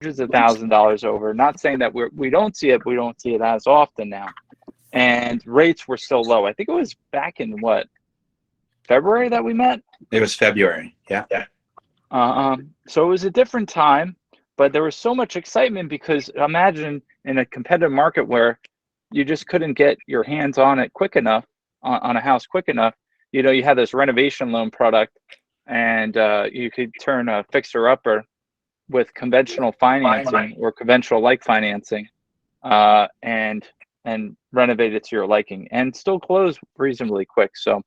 hundreds of $1,000s over. Not saying that we don't see it, but we don't see it as often now. And rates were still low. I think it was back in what, February that we met? It was February. Yeah. So it was a different time, but there was so much excitement because imagine in a competitive market where you just couldn't get your hands on it quick enough, on a house quick enough. You know, you had this renovation loan product, and you could turn a fixer-upper with conventional financing or conventional like financing, and renovate it to your liking and still close reasonably quick. So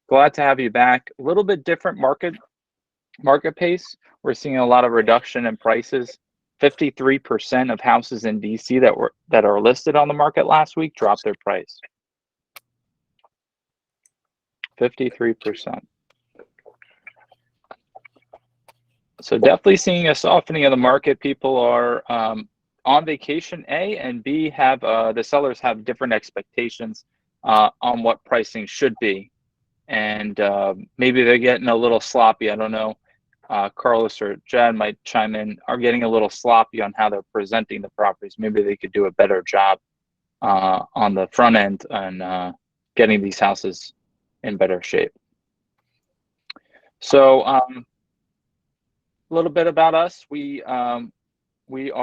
glad to have you back. A little bit different market pace. We're seeing a lot of reduction in prices. 53% of houses in DC that are listed on the market last week dropped their price. 53%. So definitely seeing a softening of the market. People are on vacation, A, and B, have the sellers have different expectations on what pricing should be. And maybe they're getting a little sloppy. I don't know. Carlos or Jad might chime in, are getting a little sloppy on how they're presenting the properties. Maybe they could do a better job on the front end and getting these houses in better shape. So a little bit about us. We are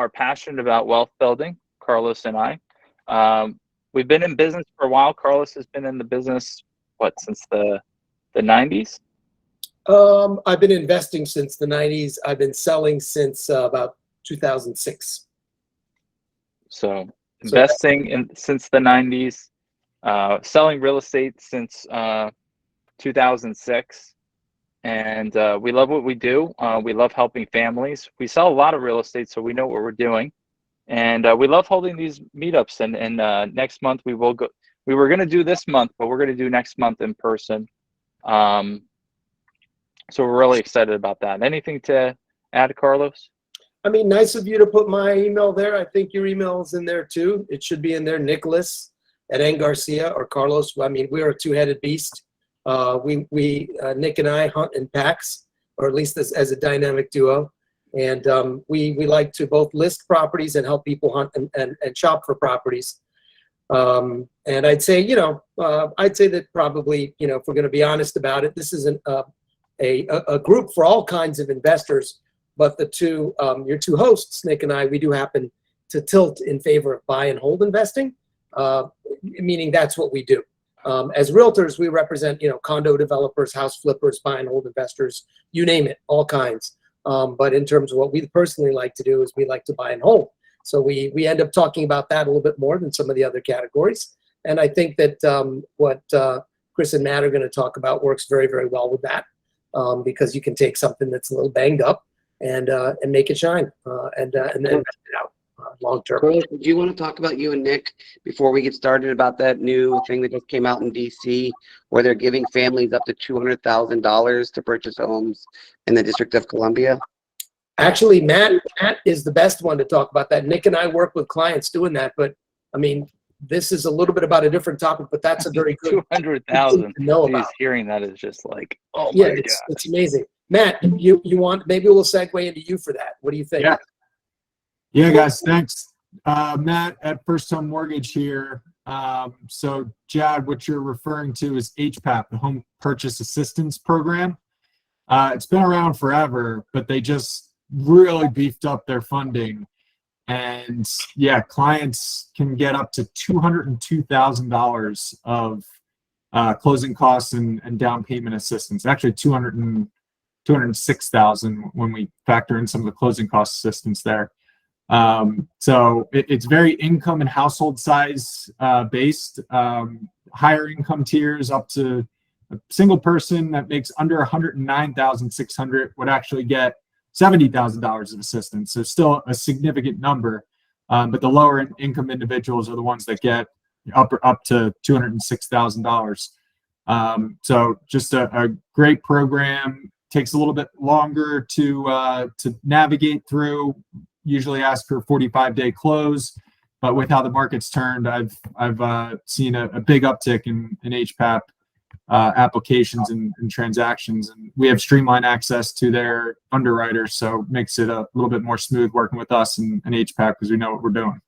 passionate about wealth building, Carlos and I. We've been in business for a while. Carlos has been in the business, what, since the 90s? I've been investing since the 90s. I've been selling since about 2006. So investing since the 90s, selling real estate since 2006. And we love what we do. We love helping families. We sell a lot of real estate, so we know what we're doing. And we love holding these meetups. And next month we will go. We were going to do this month, but we're going to do next month in person. So we're really excited about that. Anything to add, Carlos? I mean, nice of you to put my email there. I think your email is in there too. It should be in there, Nicholas at Garcia or Carlos. I mean, we're a two-headed beast. Nick and I hunt in packs, or at least as a dynamic duo. And we like to both list properties and help people hunt and shop for properties. And I'd say, I'd say that probably, if we're going to be honest about it, this isn't a group for all kinds of investors, but your two hosts, Nick and I, we do happen to tilt in favor of buy and hold investing, meaning that's what we do. As realtors, we represent, condo developers, house flippers, buy and hold investors, you name it, all kinds. But in terms of what we personally like to do is we like to buy and hold. So we end up talking about that a little bit more than some of the other categories. And I think that what Chris and Matt are going to talk about works very, very well with that, because you can take something that's a little banged up and make it shine and then invest it out long term. Carlos, do you want to talk about you and Nick before we get started about that new thing that just came out in DC, where they're giving families up to $200,000 to purchase homes in the District of Columbia? Actually, Matt is the best one to talk about that. Nick and I work with clients doing that, but I mean, this is a little bit about a different topic, but that's a very good 200,000 to know about. Hearing that is just like, oh my God. It's amazing. Matt, you want, maybe we'll segue into you for that. What do you think? Yeah, guys, thanks. Matt at First Home Mortgage here. So Jad, what you're referring to is HPAP, the Home Purchase Assistance Program. It's been around forever, but they just really beefed up their funding. And yeah, clients can get up to $202,000 of closing costs and down payment assistance. Actually, $206,000 when we factor in some of the closing cost assistance there. So it's very income and household size based. Higher income tiers up to a single person that makes under $109,600 would actually get $70,000 of assistance. So still a significant number, but the lower income individuals are the ones that get up to $206,000. So just a great program. Takes a little bit longer to navigate through. Usually ask for a 45-day close, but with how the market's turned, I've seen a big uptick in HPAP applications and transactions. And we have streamlined access to their underwriters, so it makes it a little bit more smooth working with us and HPAP because we know what we're doing.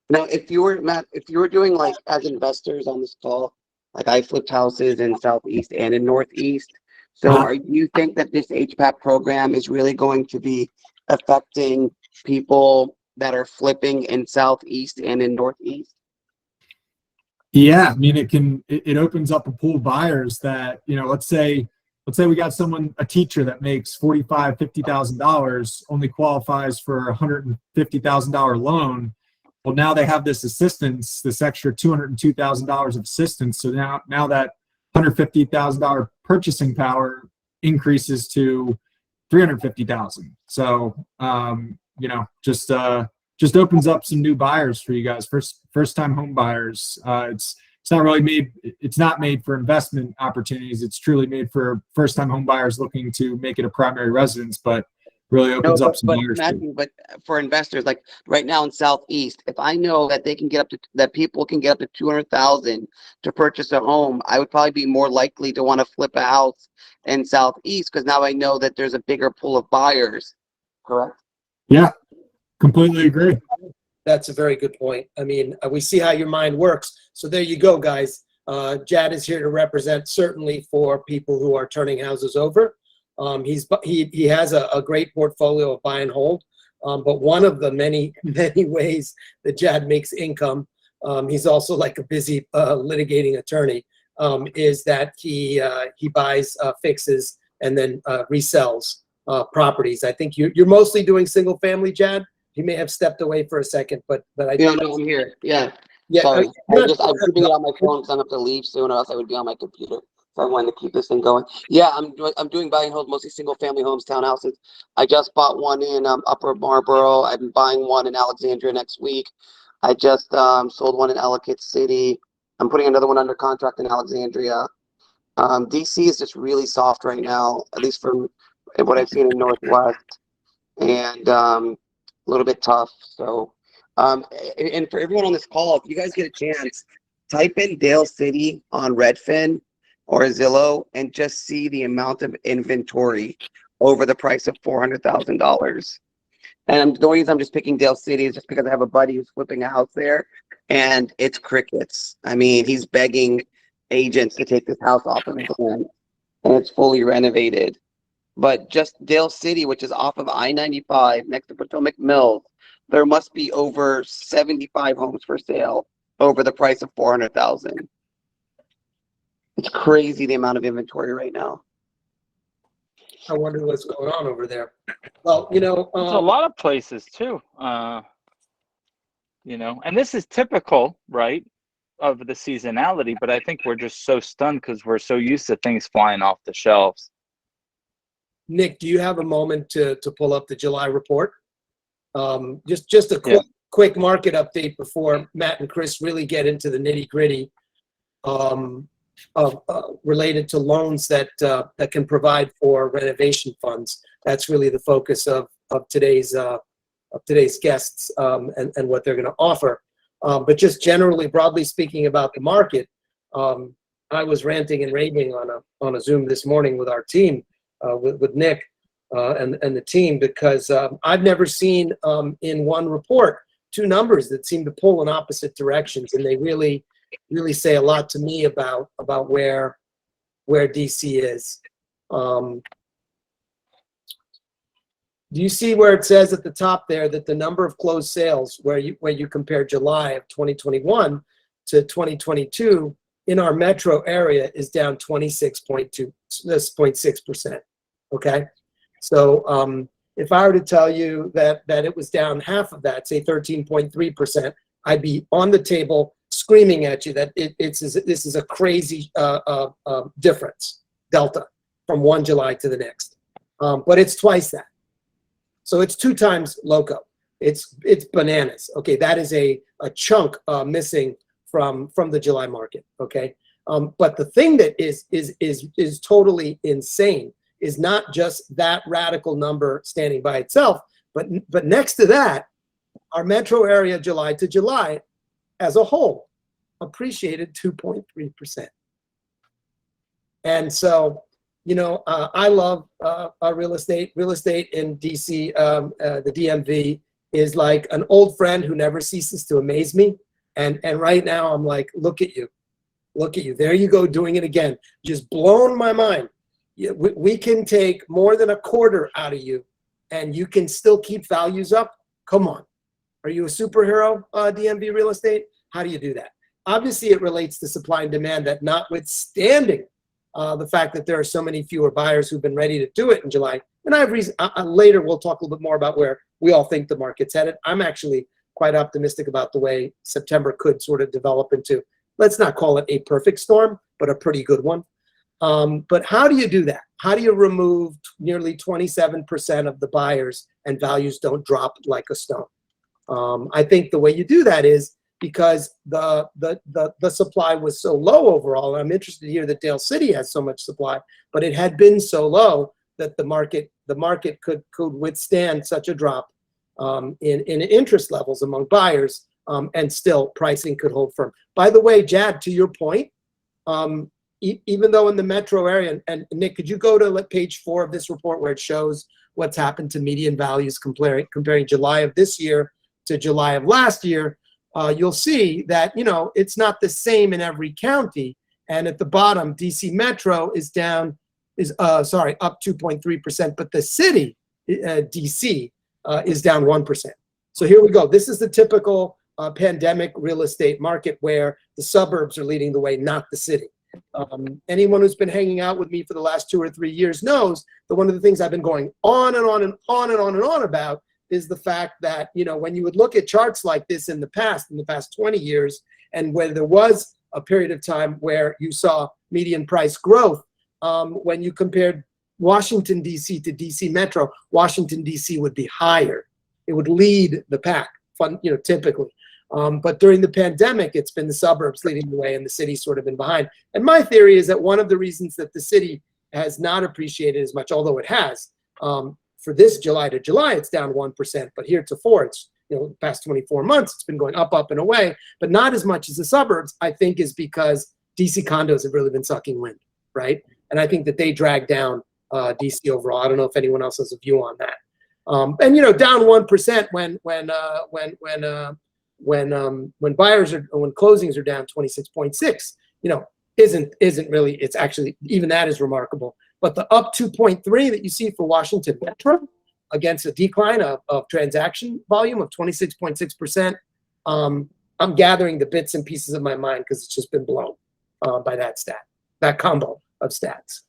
Now, if you were, Matt, if you were doing like as investors on this call, like I flipped houses in Southeast and in Northeast. So you think that this HPAP program is really going to be affecting people that are flipping in Southeast and in Northeast? Yeah, I mean, it opens up a pool of buyers that, let's say we got a teacher that makes $45,000, $50,000, only qualifies for a $150,000 loan. Well, now they have this assistance, this extra $202,000 of assistance. So now that $150,000 purchasing power increases to $350,000. So, just opens up some new buyers for you guys, first time home buyers. It's not made for investment opportunities. It's truly made for first time home buyers looking to make it a primary residence, but really opens up some buyers. Matthew, but for investors, like right now in Southeast, if I know that people can get up to 200,000 to purchase a home, I would probably be more likely to want to flip a house in Southeast because now I know that there's a bigger pool of buyers. Correct? Yeah, completely agree. That's a very good point. I mean, we see how your mind works. So there you go, guys. Jad is here to represent certainly for people who are turning houses over. He has a great portfolio of buy and hold, but one of the many ways that Jad makes income, he's also like a busy litigating attorney, is that he buys, fixes, and then resells properties. I think you're mostly doing single family, Jad. You may have stepped away for a second, but I Yeah, no, I'm here. Yeah. Yeah, Sorry. I'm keeping it on my phone because I have to leave soon, or else I would be on my computer. So I wanted to keep this thing going. Yeah, I'm doing buy and hold, mostly single family homes, townhouses. I just bought one in Upper Marlboro. I'm buying one in Alexandria next week. I just sold one in Ellicott City. I'm putting another one under contract in Alexandria. DC is just really soft right now, at least from what I've seen in Northwest, and a little bit tough. So, and for everyone on this call, if you guys get a chance, type in Dale City on Redfin or Zillow and just see the amount of inventory over the price of $400,000. And the reason I'm just picking Dale City is just because I have a buddy who's flipping a house there, and it's crickets. I mean, he's begging agents to take this house off of his hands, and it's fully renovated. But just Dale City, which is off of I-95 next to Potomac Mills, there must be over 75 homes for sale over the price of $400,000. It's crazy the amount of inventory right now. I wonder what's going on over there. Well, There's a lot of places too, and this is typical, right, of the seasonality, but I think we're just so stunned because we're so used to things flying off the shelves. Nick, do you have a moment to pull up the July report? Just a quick market update before Matt and Chris really get into the nitty-gritty related to loans that can provide for renovation funds. That's really the focus of today's guests and what they're going to offer. But just generally, broadly speaking about the market, I was ranting and raving on a Zoom this morning with our team, with Nick and the team, because I've never seen in one report two numbers that seem to pull in opposite directions, and they really say a lot to me about where DC is. Do you see where it says at the top there that the number of closed sales, where you compare July of 2021 to 2022 in our metro area, is down 26.6%? Okay, so if I were to tell you that it was down half of that, say 13.3%, I'd be on the table screaming at you that this is a crazy difference, delta, from one July to the next. But it's twice that. So it's 2 times loco. It's bananas. Okay, that is a chunk missing from the July market. Okay, but the thing that is totally insane is not just that radical number standing by itself, but next to that, our metro area July to July as a whole appreciated 2.3%. And so, I love real estate. Real estate in DC, the DMV is like an old friend who never ceases to amaze me. And right now I'm like, look at you. Look at you. There you go, doing it again. Just blown my mind. We can take more than a quarter out of you and you can still keep values up. Come on. Are you a superhero, DMV real estate? How do you do that? Obviously, it relates to supply and demand, that notwithstanding the fact that there are so many fewer buyers who've been ready to do it in July. And I have reason, later we'll talk a little bit more about where we all think the market's headed. I'm actually quite optimistic about the way September could sort of develop into, let's not call it a perfect storm, but a pretty good one. But how do you do that? How do you remove nearly 27% of the buyers and values don't drop like a stone? I think the way you do that is because the supply was so low overall. I'm interested to hear that Dale City has so much supply, but it had been so low that the market could withstand such a drop in interest levels among buyers, and still pricing could hold firm. By the way, Jad, to your point, even though in the metro area, and Nick, could you go to page 4 of this report where it shows what's happened to median values comparing July of this year to July of last year? You'll see that, it's not the same in every county. And at the bottom, DC Metro is up 2.3%, but the city, DC, is down 1%. So here we go. This is the typical pandemic real estate market where the suburbs are leading the way, not the city. Anyone who's been hanging out with me for the last 2 or 3 years knows that one of the things I've been going on and on and on and on and on about is the fact that, when you would look at charts like this in the past 20 years, and where there was a period of time where you saw median price growth, when you compared Washington, D.C. to D.C. Metro, Washington, D.C. would be higher. It would lead the pack, typically. But during the pandemic, it's been the suburbs leading the way and the city's sort of been behind. And my theory is that one of the reasons that the city has not appreciated as much, although it has, for this July to July, it's down 1%, but heretofore, it's, the past 24 months, it's been going up and away, but not as much as the suburbs, I think is because DC condos have really been sucking wind, right? And I think that they drag down DC overall. I don't know if anyone else has a view on that. And, down 1% when closings are down 26.6, isn't really, it's actually, even that is remarkable. But the up 2.3 that you see for Washington Metro against a decline of transaction volume of 26.6%, I'm gathering the bits and pieces of my mind because it's just been blown by that stat, that combo of stats.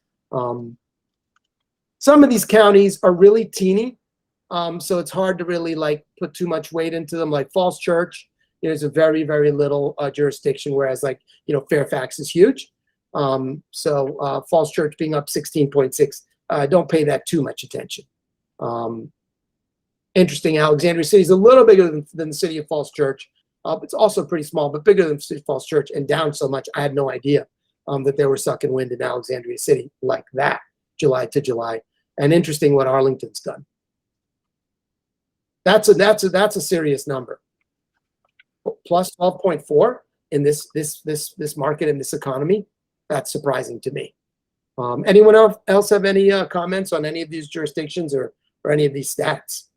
Some of these counties are really teeny, so it's hard to really put too much weight into them. Like Falls Church, there's a very, very little jurisdiction, whereas Fairfax is huge. So Falls Church being up 16.6, don't pay that too much attention. Interesting, Alexandria City is a little bigger than the city of Falls Church. It's also pretty small, but bigger than the city of Falls Church and down so much. I had no idea that they were sucking wind in Alexandria City like that, July to July. And interesting what Arlington's done. That's a serious number. Plus 12.4 in this market, in this economy. That's surprising to me. Anyone else have any comments on any of these jurisdictions or any of these stats?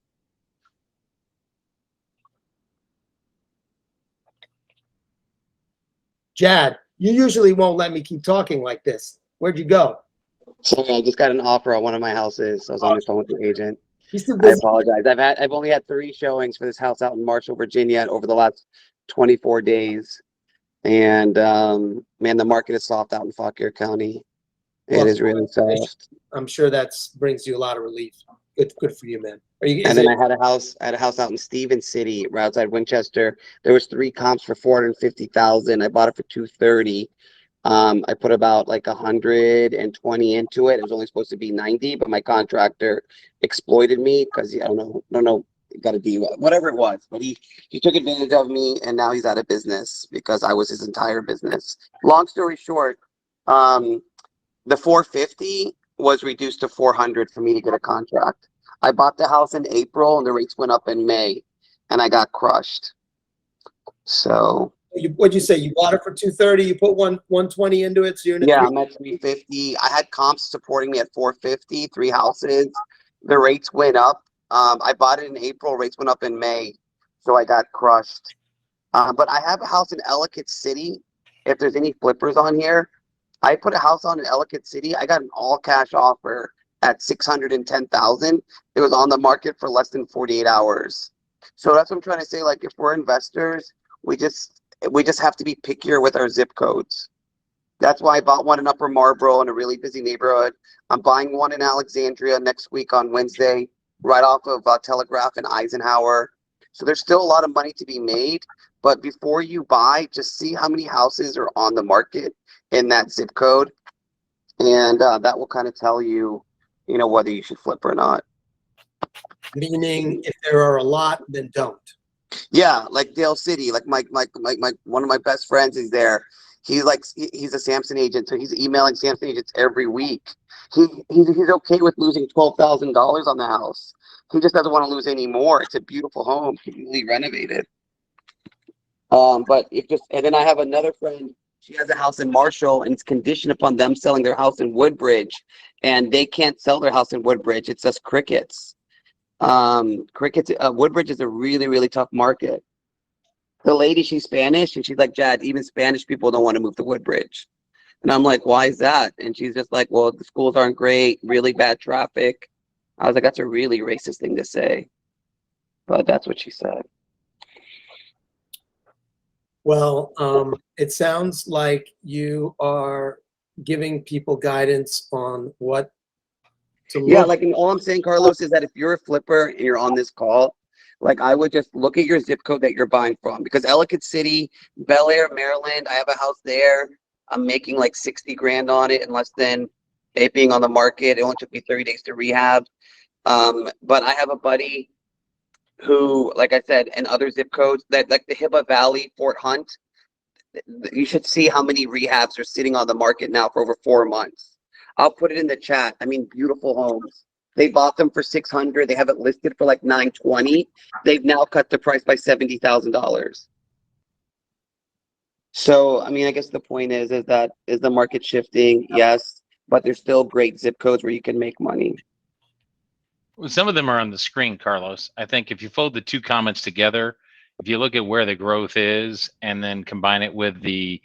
Jad, you usually won't let me keep talking like this. Where'd you go? Sorry, I just got an offer on one of my houses. So I was on the phone with the agent. He's too I busy. apologize. I've only had 3 showings for this house out in Marshall, Virginia over the last 24 days. And man, the market is soft out in Fauquier County. It is really soft. I'm sure that brings you a lot of relief. Good for you, man. And then I had a house out in Stevens City, right outside Winchester. There was 3 comps for $450,000. I bought it for $230,000. I put about $120 into it. It was only supposed to be $90, but my contractor exploited me because I don't know, got a deal, whatever it was. But he took advantage of me, and now he's out of business because I was his entire business. Long story short, the $450,000 was reduced to $400,000 for me to get a contract. I bought the house in April, and the rates went up in May, and I got crushed. So What'd you say? You bought it for 230. You put 120 into it. So you're in Yeah, I'm at 350. I had comps supporting me at 450, 3 houses. The rates went up. I bought it in April. Rates went up in May, so I got crushed. But I have a house in Ellicott City. If there's any flippers on here, I put a house on in Ellicott City. I got an all cash offer at 610,000. It was on the market for less than 48 hours. So that's what I'm trying to say. Like, if we're investors, we just we just have to be pickier with our zip codes. That's why I bought one in Upper Marlboro in a really busy neighborhood. I'm buying one in Alexandria next week on Wednesday, right off of Telegraph and Eisenhower. So there's still a lot of money to be made. But before you buy, just see how many houses are on the market in that zip code, and that will kind of tell you, whether you should flip or not. meaning if there are a lot, then don't. Yeah, like Dale City, like my one of my best friends is there. He's a Samson agent, so he's emailing Samson agents every week. He's okay with losing $12,000 on the house. He just doesn't want to lose any more. It's a beautiful home, completely renovated. But and then I have another friend. She has a house in Marshall, and it's conditioned upon them selling their house in Woodbridge, and they can't sell their house in Woodbridge. It's just crickets. Woodbridge is a really, really tough market. The lady, she's Spanish, and she's like, Jad, even Spanish people don't want to move to Woodbridge. And I'm like, why is that? And she's just like, well, the schools aren't great, really bad traffic. I was like, that's a really racist thing to say. But that's what she said. Well, it sounds like you are giving people guidance on what to look. Yeah, like, and all I'm saying, Carlos, is that if you're a flipper and you're on this call, like, I would just look at your zip code that you're buying from, because Ellicott City, Bel Air, Maryland, I have a house there. I'm making like 60 grand on it in less than it being on the market. It only took me 30 days to rehab. But I have a buddy who, like I said, in other zip codes, that like the Hiba Valley, Fort Hunt, you should see how many rehabs are sitting on the market now for over 4 months. I'll put it in the chat. I mean, beautiful homes. They bought them for 600. They have it listed for like 920. They've now cut the price by $70,000. So, I mean, I guess the point is that is the market shifting? Yes, but there's still great zip codes where you can make money. Well, some of them are on the screen, Carlos. I think if you fold the two comments together, if you look at where the growth is and then combine it with the,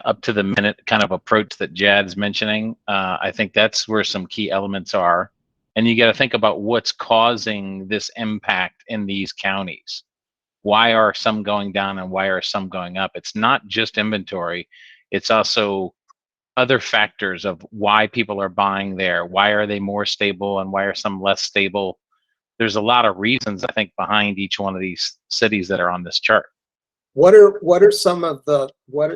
up to the minute kind of approach that Jad's mentioning, I think that's where some key elements are. And you got to think about what's causing this impact in these counties. Why are some going down and why are some going up? It's not just inventory. It's also other factors of why people are buying there. Why are they more stable and why are some less stable? There's a lot of reasons, I think, behind each one of these cities that are on this chart. What are some of the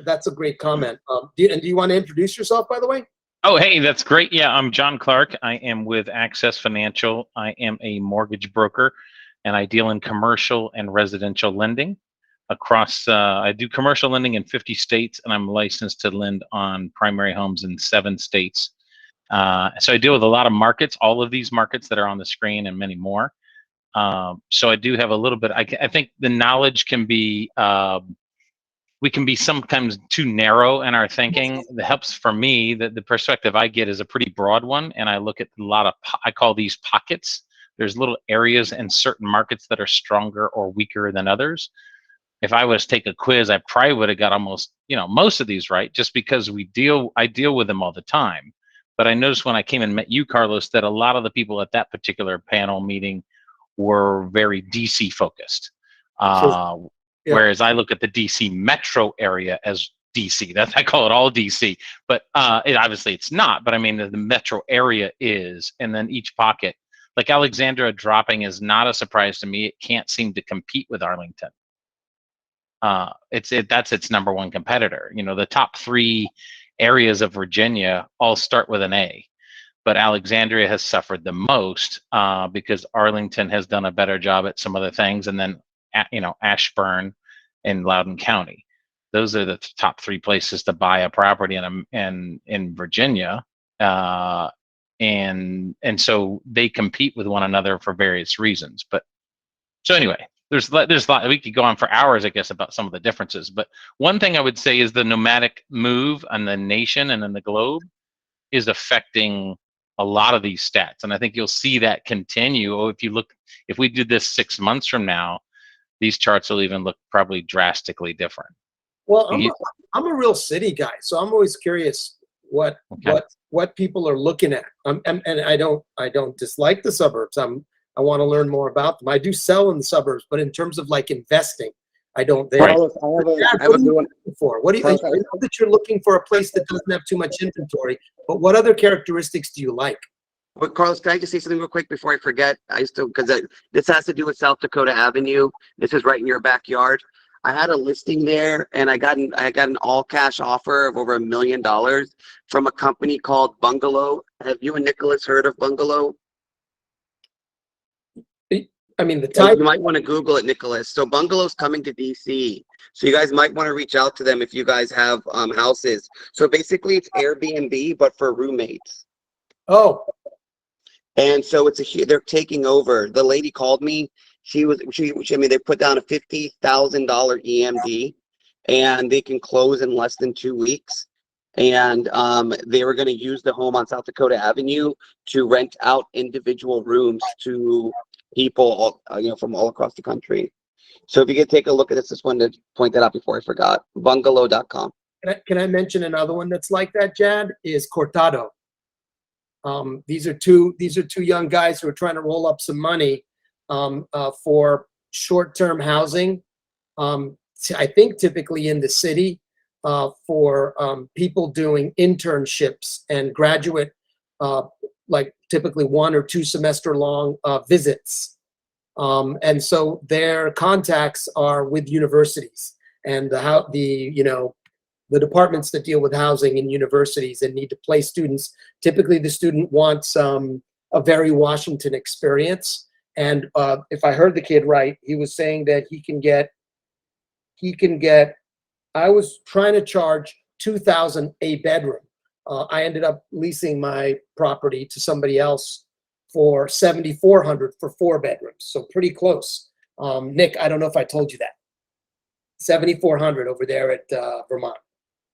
that's a great comment. Do you want to introduce yourself, by the way? Oh, hey, that's great. Yeah, I'm John Clark. I am with Access Financial. I am a mortgage broker, and I deal in commercial and residential lending across. I do commercial lending in 50 states, and I'm licensed to lend on primary homes in 7 states. So I deal with a lot of markets, all of these markets that are on the screen, and many more. So I do have a little bit. I think the knowledge can be. We can be sometimes too narrow in our thinking. That helps for me that the perspective I get is a pretty broad one, and I look at a lot of, I call these pockets. There's little areas in certain markets that are stronger or weaker than others. If I was to take a quiz, I probably would have got almost, most of these right, just because I deal with them all the time. But I noticed when I came and met you, Carlos, that a lot of the people at that particular panel meeting were very DC focused. Yeah. Whereas I look at the DC metro area as DC. I call it all DC, but obviously it's not. But I mean, the metro area is, and then each pocket, like Alexandria dropping, is not a surprise to me. It can't seem to compete with Arlington. That's its number one competitor. The top 3 areas of Virginia all start with an A, but Alexandria has suffered the most because Arlington has done a better job at some other things, and then Ashburn and Loudoun County. Those are the top 3 places to buy a property in Virginia, and so they compete with one another for various reasons. But so anyway, there's a lot, we could go on for hours, I guess, about some of the differences. But one thing I would say is the nomadic move on the nation and in the globe is affecting a lot of these stats. And I think you'll see that continue. Oh, if we do this 6 months from now, these charts will even look probably drastically different. Well, I'm a real city guy, so I'm always curious what people are looking at. And I don't dislike the suburbs. I want to learn more about them. I do sell in the suburbs, but in terms of like investing, I don't there. Carlos, I have a good one. What do you, I know that you're looking for a place that doesn't have too much inventory, but what other characteristics do you like? Well, Carlos, can I just say something real quick before I forget? Because this has to do with South Dakota Avenue. This is right in your backyard. I had a listing there, and I got an all cash offer of over $1 million from a company called Bungalow. Have you and Nicholas heard of Bungalow? I mean, the type. You might want to Google it, Nicholas. So Bungalow's coming to DC. So you guys might want to reach out to them if you guys have houses. So basically, it's Airbnb, but for roommates. Oh. And so they're taking over. The lady called me. I mean, they put down a $50,000 EMD, and they can close in less than 2 weeks. And they were going to use the home on South Dakota Avenue to rent out individual rooms to people, from all across the country. So if you could take a look at this, just wanted to point that out before I forgot. Bungalow.com. Can I mention another one that's like that, Jad? Is Cortado. These are two young guys who are trying to roll up some money for short-term housing. I think typically in the city for people doing internships and graduate, like typically 1 or 2 semester long visits. And so their contacts are with universities and the departments that deal with housing in universities and need to place students. Typically the student wants a very Washington experience. And if I heard the kid right, he was saying that he can get, I was trying to charge $2,000 a bedroom. I ended up leasing my property to somebody else for $7,400 for 4 bedrooms. So pretty close. Nick, I don't know if I told you that. $7,400 over there at Vermont.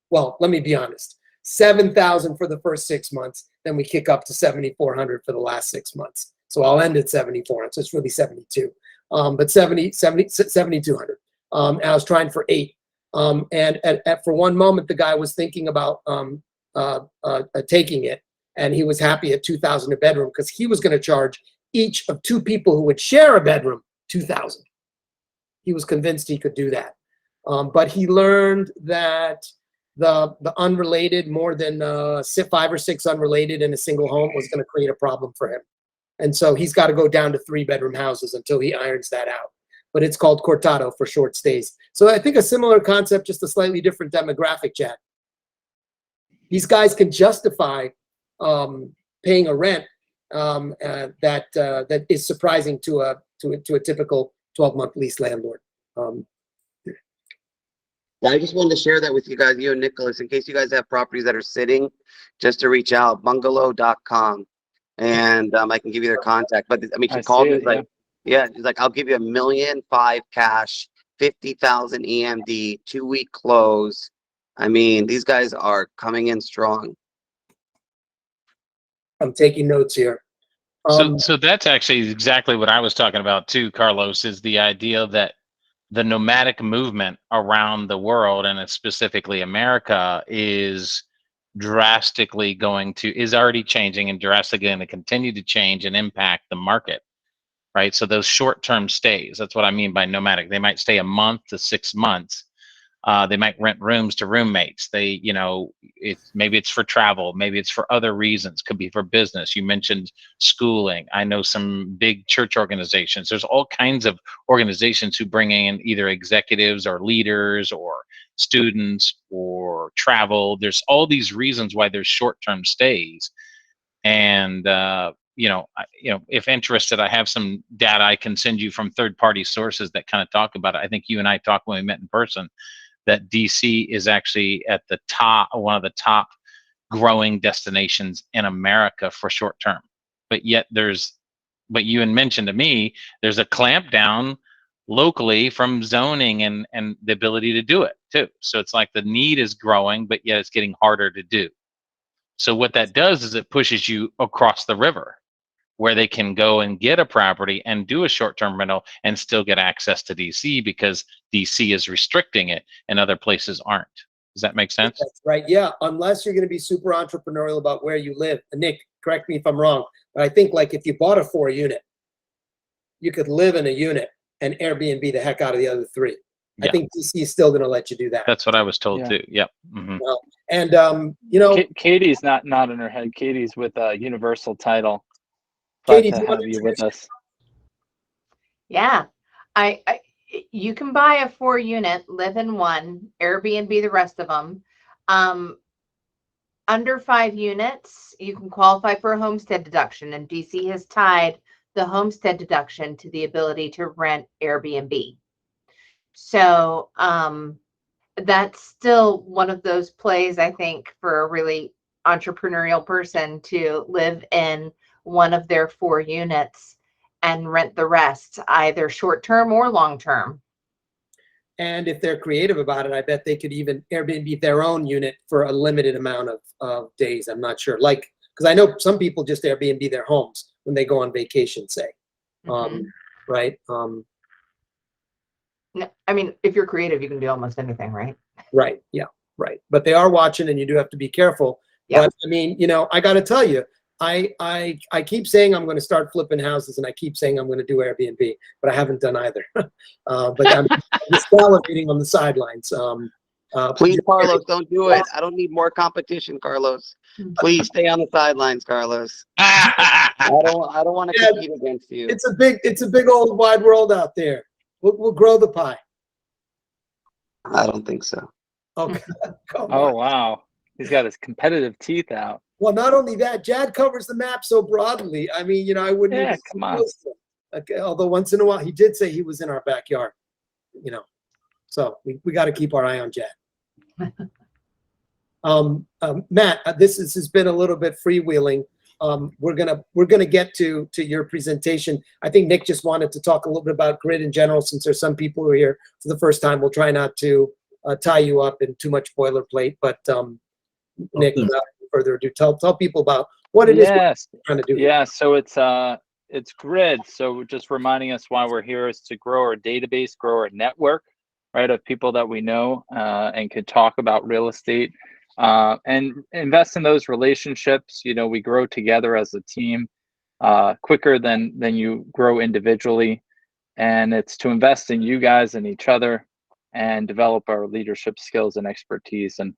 Well, let me be honest. $7,000 for the first 6 months. Then we kick up to $7,400 for the last 6 months. So I'll end at $7,400. So it's really $72. But $7,200. And I was trying for 8. And for one moment, the guy was thinking about taking it, and he was happy at $2,000 a bedroom because he was going to charge each of 2 people who would share a bedroom $2,000. He was convinced he could do that, but he learned that the unrelated, more than 5 or 6 unrelated in a single home was going to create a problem for him, and so he's got to go down to 3-bedroom houses until he irons that out. But it's called Cortado for short stays. So I think a similar concept, just a slightly different demographic, Chad. These guys can justify paying a rent that is surprising to a typical 12-month lease landlord. I just wanted to share that with you guys, you and Nicholas, in case you guys have properties that are sitting, just to reach out, bungalow.com, and I can give you their contact. But I mean, she called me like, yeah, she's like, I'll give you $1.5 million cash, 50,000 EMD, 2-week close. I mean, these guys are coming in strong. I'm taking notes here. So that's actually exactly what I was talking about too, Carlos, is the idea that the nomadic movement around the world, and specifically America, is already changing and drastically going to continue to change and impact the market, right? So those short-term stays, that's what I mean by nomadic. They might stay a month to 6 months. They might rent rooms to roommates. Maybe it's for travel, maybe it's for other reasons, could be for business. You mentioned schooling. I know some big church organizations. There's all kinds of organizations who bring in either executives or leaders or students or travel. There's all these reasons why there's short-term stays. And if interested, I have some data I can send you from third-party sources that kind of talk about it. I think you and I talked when we met in person, that DC is actually at the top, one of the top growing destinations in America for short term. But yet you had mentioned to me, there's a clampdown locally from zoning and the ability to do it too. So it's like the need is growing, but yet it's getting harder to do. So what that does is it pushes you across the river where they can go and get a property and do a short-term rental and still get access to DC because DC is restricting it and other places aren't. Does that make sense? That's right. Yeah. Unless you're going to be super entrepreneurial about where you live. And Nick, correct me if I'm wrong, but I think like if you bought a 4-unit, you could live in a unit and Airbnb the heck out of the other 3. I Yeah. think DC is still going to let you do that. That's what I was told Yeah. too. Yep. Mhm. Well, and you know, Katie's not in her head. Katie's with a universal title. Katie, Glad do to you want have to you with introduce us. Yeah, I you can buy a 4-unit, live in one, Airbnb the rest of them. Under 5 units, you can qualify for a homestead deduction, and DC has tied the homestead deduction to the ability to rent Airbnb. So that's still one of those plays, I think, for a really entrepreneurial person to live in one of their 4 units and rent the rest, either short term or long term. And if they're creative about it, I bet they could even Airbnb their own unit for a limited amount of days. I'm not sure. Like, because I know some people just Airbnb their homes when they go on vacation, say. Right? No, I mean, if you're creative, you can do almost anything, right? Right. Yeah. Right. But they are watching, and you do have to be careful. Yeah. But I mean, you know, I got to tell you, I keep saying I'm going to start flipping houses, and I keep saying I'm going to do Airbnb, but I haven't done either. But I'm just salivating on the sidelines. Please, Carlos, don't do it. I don't need more competition, Carlos. Please stay on the sidelines, Carlos. I don't want to Yeah. compete against you. It's a big old wide world out there. We'll grow the pie. I don't think so. Okay. Come Oh on. wow, he's got his competitive teeth out. Well, not only that, Jad covers the map so broadly. I mean, you know, I wouldn't Yeah, even come on. close to it. Okay, although once in a while he did say he was in our backyard, you know. So we got to keep our eye on Jad. Matt, this has been a little bit freewheeling. We're gonna get to your presentation. I think Nick just wanted to talk a little bit about grid in general, since there's some people who are here for the first time. We'll try not to tie you up in too much boilerplate, but Nick, without further ado, tell people about what it is Yes. we're trying to do. Yeah, so it's grid. So just reminding us why we're here is to grow our database, grow our network, right, of people that we know and can talk about real estate and invest in those relationships. You know, we grow together as a team quicker than you grow individually, and it's to invest in you guys and each other and develop our leadership skills and expertise. And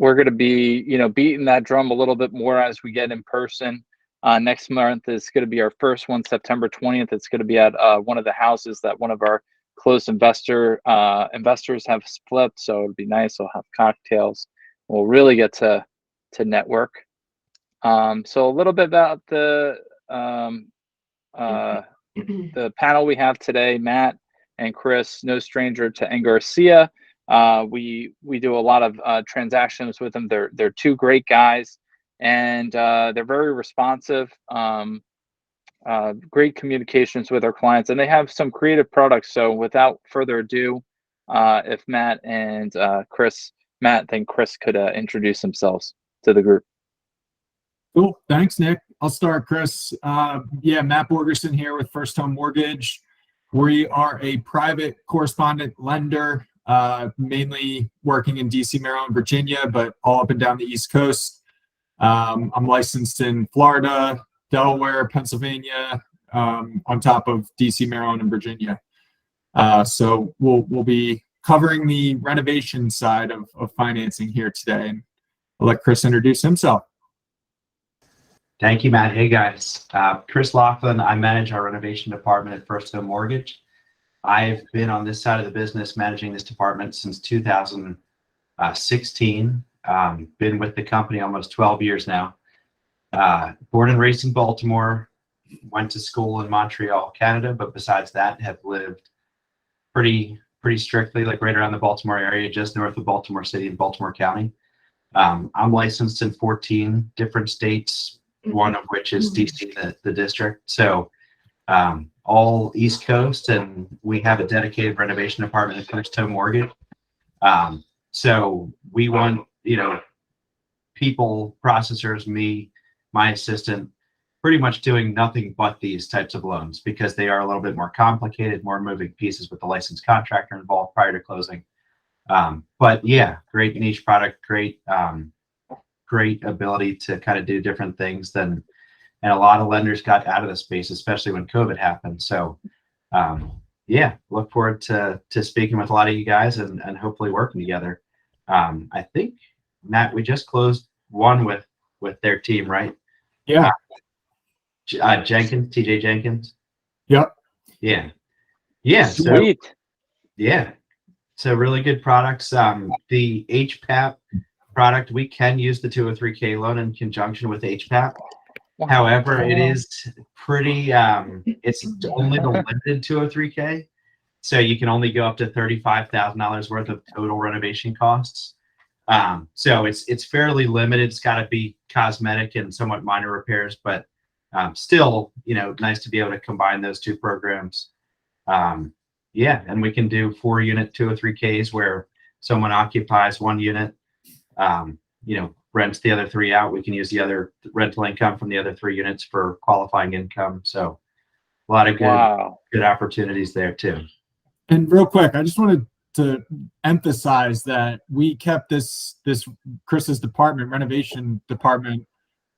we're going to be, you know, beating that drum a little bit more as we get in person. Next month is going to be our first one, September 20th. It's going to be at one of the houses that one of our close investors have flipped. So it'll be nice. We'll have cocktails. We'll really get to network. So a little bit about the panel we have today. Matt and Chris, no stranger to Garcia. We do a lot of transactions with them. They're 2 great guys, and they're very responsive. Great communications with our clients, and they have some creative products. So without further ado, if Matt, then Chris could introduce themselves to the group. Cool. Thanks, Nick. I'll start, Chris. Yeah, Matt Borgerson here with First Home Mortgage. We are a private correspondent lender, mainly working in DC, Maryland, Virginia, but all up and down the East Coast. I'm licensed in Florida, Delaware, Pennsylvania, on top of DC, Maryland, and Virginia. So we'll be covering the renovation side of financing here today. And I'll let Chris introduce himself. Thank you, Matt. Hey, guys. Chris Laughlin. I manage our renovation department at First Home Mortgage. I've been on this side of the business managing this department since 2016. Been with the company almost 12 years now. Born and raised in Baltimore, went to school in Montreal, Canada, but besides that, have lived pretty strictly, like right around the Baltimore area, just north of Baltimore City and Baltimore County. I'm licensed in 14 different states, one of which is DC, the district. So all East Coast, and we have a dedicated renovation department at First Home Mortgage. So we want, people, processors, me, my assistant, pretty much doing nothing but these types of loans because they are a little bit more complicated, more moving pieces with the licensed contractor involved prior to closing. But yeah, great niche product, great ability to kind of do different things and a lot of lenders got out of the space, especially when COVID happened. So yeah, look forward to speaking with a lot of you guys and hopefully working together. I think, Matt, we just closed one with their team, right? Yeah. Jenkins, TJ Jenkins. Yep. Yeah. Yeah. So Sweet. yeah. So really good products. The HPAP product, we can use the 203K loan in conjunction with HPAP. However, it is pretty, it's only the limited 203K. So you can only go up to $35,000 worth of total renovation costs. So it's fairly limited. It's got to be cosmetic and somewhat minor repairs, but still, nice to be able to combine those two programs. Yeah, and we can do 4-unit 203Ks where someone occupies 1 unit, rents the other 3 out. We can use the other rental income from the other 3 units for qualifying income. So a lot of good opportunities there too. And real quick, I just wanted to emphasize that we kept this Chris's department, renovation department,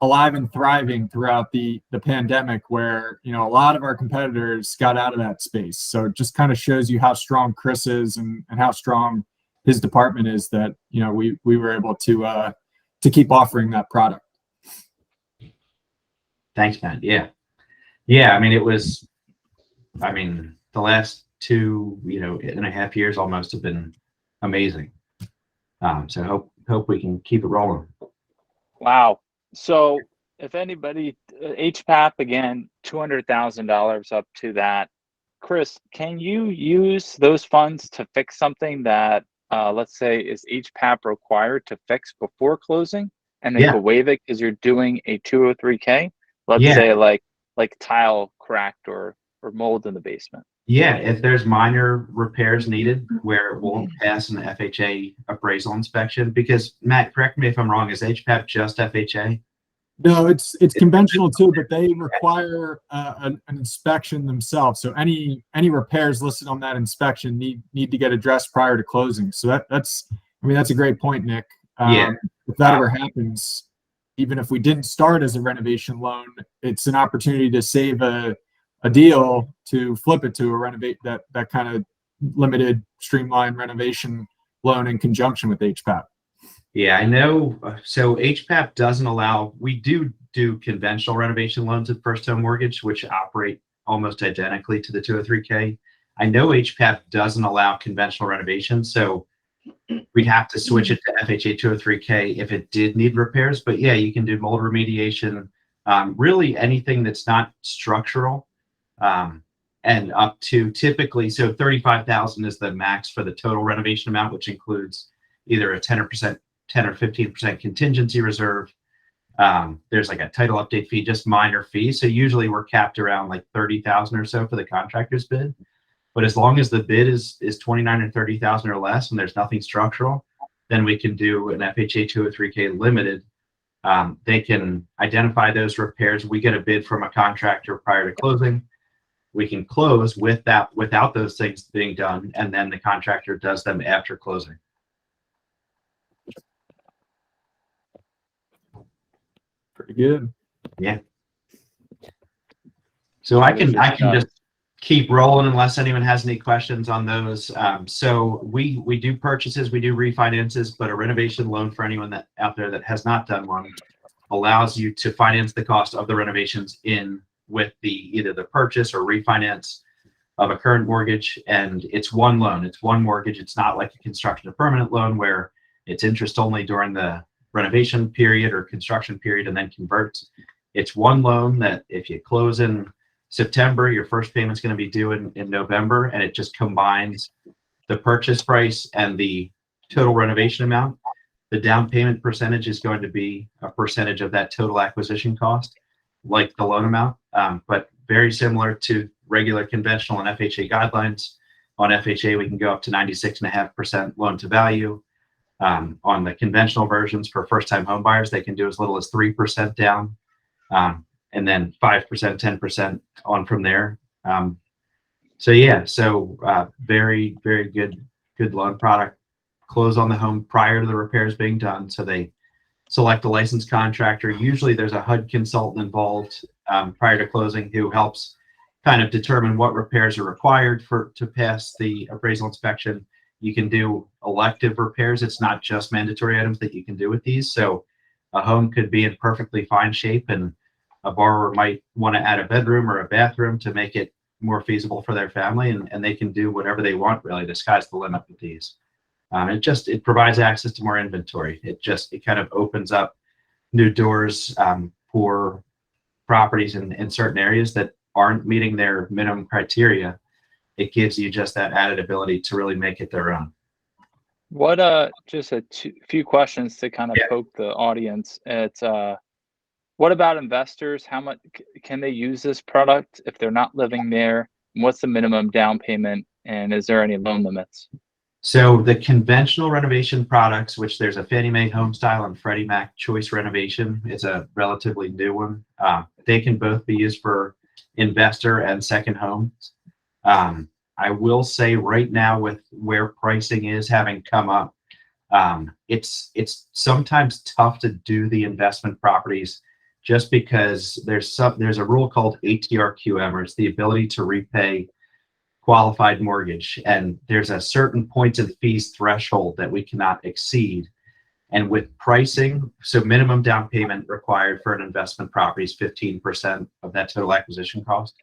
alive and thriving throughout the pandemic, where a lot of our competitors got out of that space. So it just kind of shows you how strong Chris is and how strong his department is that we were able to keep offering that product. Thanks, Matt. Yeah. I mean, the last 2.5 years almost have been amazing. So hope we can keep it rolling. Wow. So if anybody, HPAP again, $200,000 up to that. Chris, can you use those funds to fix something that, let's say, is HPAP required to fix before closing, and they could waive it because you're doing a 203K? Let's say like tile cracked or mold in the basement. Yeah, if there's minor repairs needed where it won't pass an FHA appraisal inspection, because Matt, correct me if I'm wrong, is HPAP just FHA? No, it's conventional too, but they require an inspection themselves. So any repairs listed on that inspection need to get addressed prior to closing. So that's a great point, Nick. If that ever happens, even if we didn't start as a renovation loan, it's an opportunity to save a deal to flip it to a renovate that kind of limited streamlined renovation loan in conjunction with HPAP. Yeah, I know. So HPAP doesn't allow, we do conventional renovation loans at First Home Mortgage, which operate almost identically to the 203K. I know HPAP doesn't allow conventional renovation, so we'd have to switch it to FHA 203K if it did need repairs. But yeah, you can do mold remediation, really anything that's not structural. And up to typically, so 35,000 is the max for the total renovation amount, which includes either a 10 or 15% contingency reserve. There's like a title update fee, just minor fees. So usually we're capped around like 30,000 or so for the contractor's bid. But as long as the bid is 29 or 30,000 or less, and there's nothing structural, then we can do an FHA 203K limited. They can identify those repairs. We get a bid from a contractor prior to closing. We can close without those things being done, and then the contractor does them after closing. Pretty good. Yeah. So I can just keep rolling unless anyone has any questions on those. So we do purchases, we do refinances, but a renovation loan for anyone that out there that has not done one allows you to finance the cost of the renovations in with either the purchase or refinance of a current mortgage. And it's one loan, it's one mortgage. It's not like a construction to permanent loan where it's interest only during the renovation period or construction period and then converts. It's one loan that if you close in September, your first payment's going to be due in November, and it just combines the purchase price and the total renovation amount. The down payment percentage is going to be a percentage of that total acquisition cost, like the loan amount, but very similar to regular conventional and FHA guidelines. On FHA, we can go up to 96.5% loan to value. On the conventional versions for first-time home buyers, they can do as little as 3% down, and then 5%, 10% on from there. Very, very good loan product. Close on the home prior to the repairs being done. So they select a licensed contractor. Usually there's a HUD consultant involved prior to closing who helps kind of determine what repairs are required to pass the appraisal inspection. You can do elective repairs. It's not just mandatory items that you can do with these. So a home could be in perfectly fine shape and a borrower might want to add a bedroom or a bathroom to make it more feasible for their family, and they can do whatever they want, really. The sky's the limit with these. It provides access to more inventory. It kind of opens up new doors for properties in certain areas that aren't meeting their minimum criteria. It gives you just that added ability to really make it their own. What just few questions to kind of poke the audience. It's what about investors? How much can they use this product if they're not living there? What's the minimum down payment, and is there any loan limits? So the conventional renovation products, which there's a Fannie Mae Home Style and Freddie Mac Choice Renovation, is a relatively new one. They can both be used for investor and second homes. I will say right now, with where pricing is having come up, it's sometimes tough to do the investment properties just because there's a rule called ATRQM, or it's the ability to repay qualified mortgage, and there's a certain points and fees threshold that we cannot exceed. And with pricing, so minimum down payment required for an investment property is 15% of that total acquisition cost.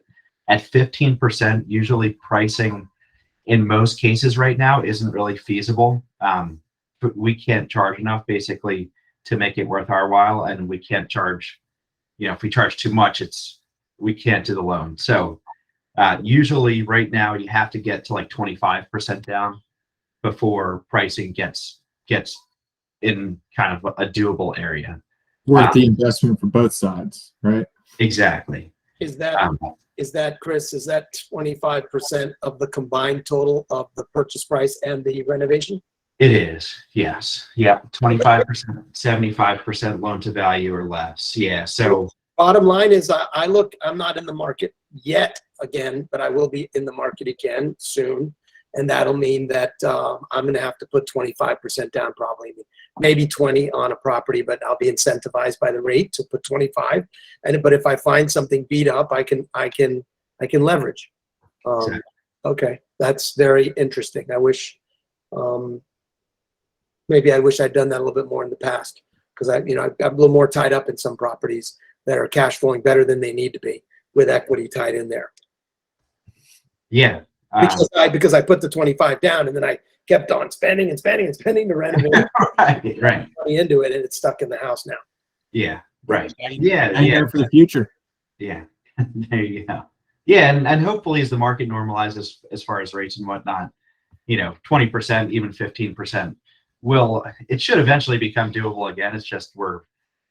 At 15%, usually pricing in most cases right now isn't really feasible. But we can't charge enough basically to make it worth our while, and we can't charge, if we charge too much, we can't do the loan. So usually right now you have to get to like 25% down before pricing gets in kind of a doable area. Worth the investment for both sides, right? Exactly. Is that, Chris, is that 25% of the combined total of the purchase price and the renovation? It is, yes. Yeah, 25%, 75% loan to value or less. Yeah, so bottom line is I'm not in the market yet again, but I will be in the market again soon. And that'll mean that I'm going to have to put 25% down, probably maybe 20 on a property, but I'll be incentivized by the rate to put 25. But if I find something beat up, I can leverage. Exactly. Okay, that's very interesting. I wish maybe I wish I'd done that a little bit more in the past, because I'm a little more tied up in some properties that are cash flowing better than they need to be with equity tied in there. Yeah. Because I put the 25 down and then I kept on spending and spending and spending to renovate right. money into it, and it's stuck in the house now. Yeah, right. Yeah. There for the future. Yeah. There you go. Yeah, and hopefully as the market normalizes as far as rates and whatnot, 20%, even 15% it should eventually become doable again. It's just we're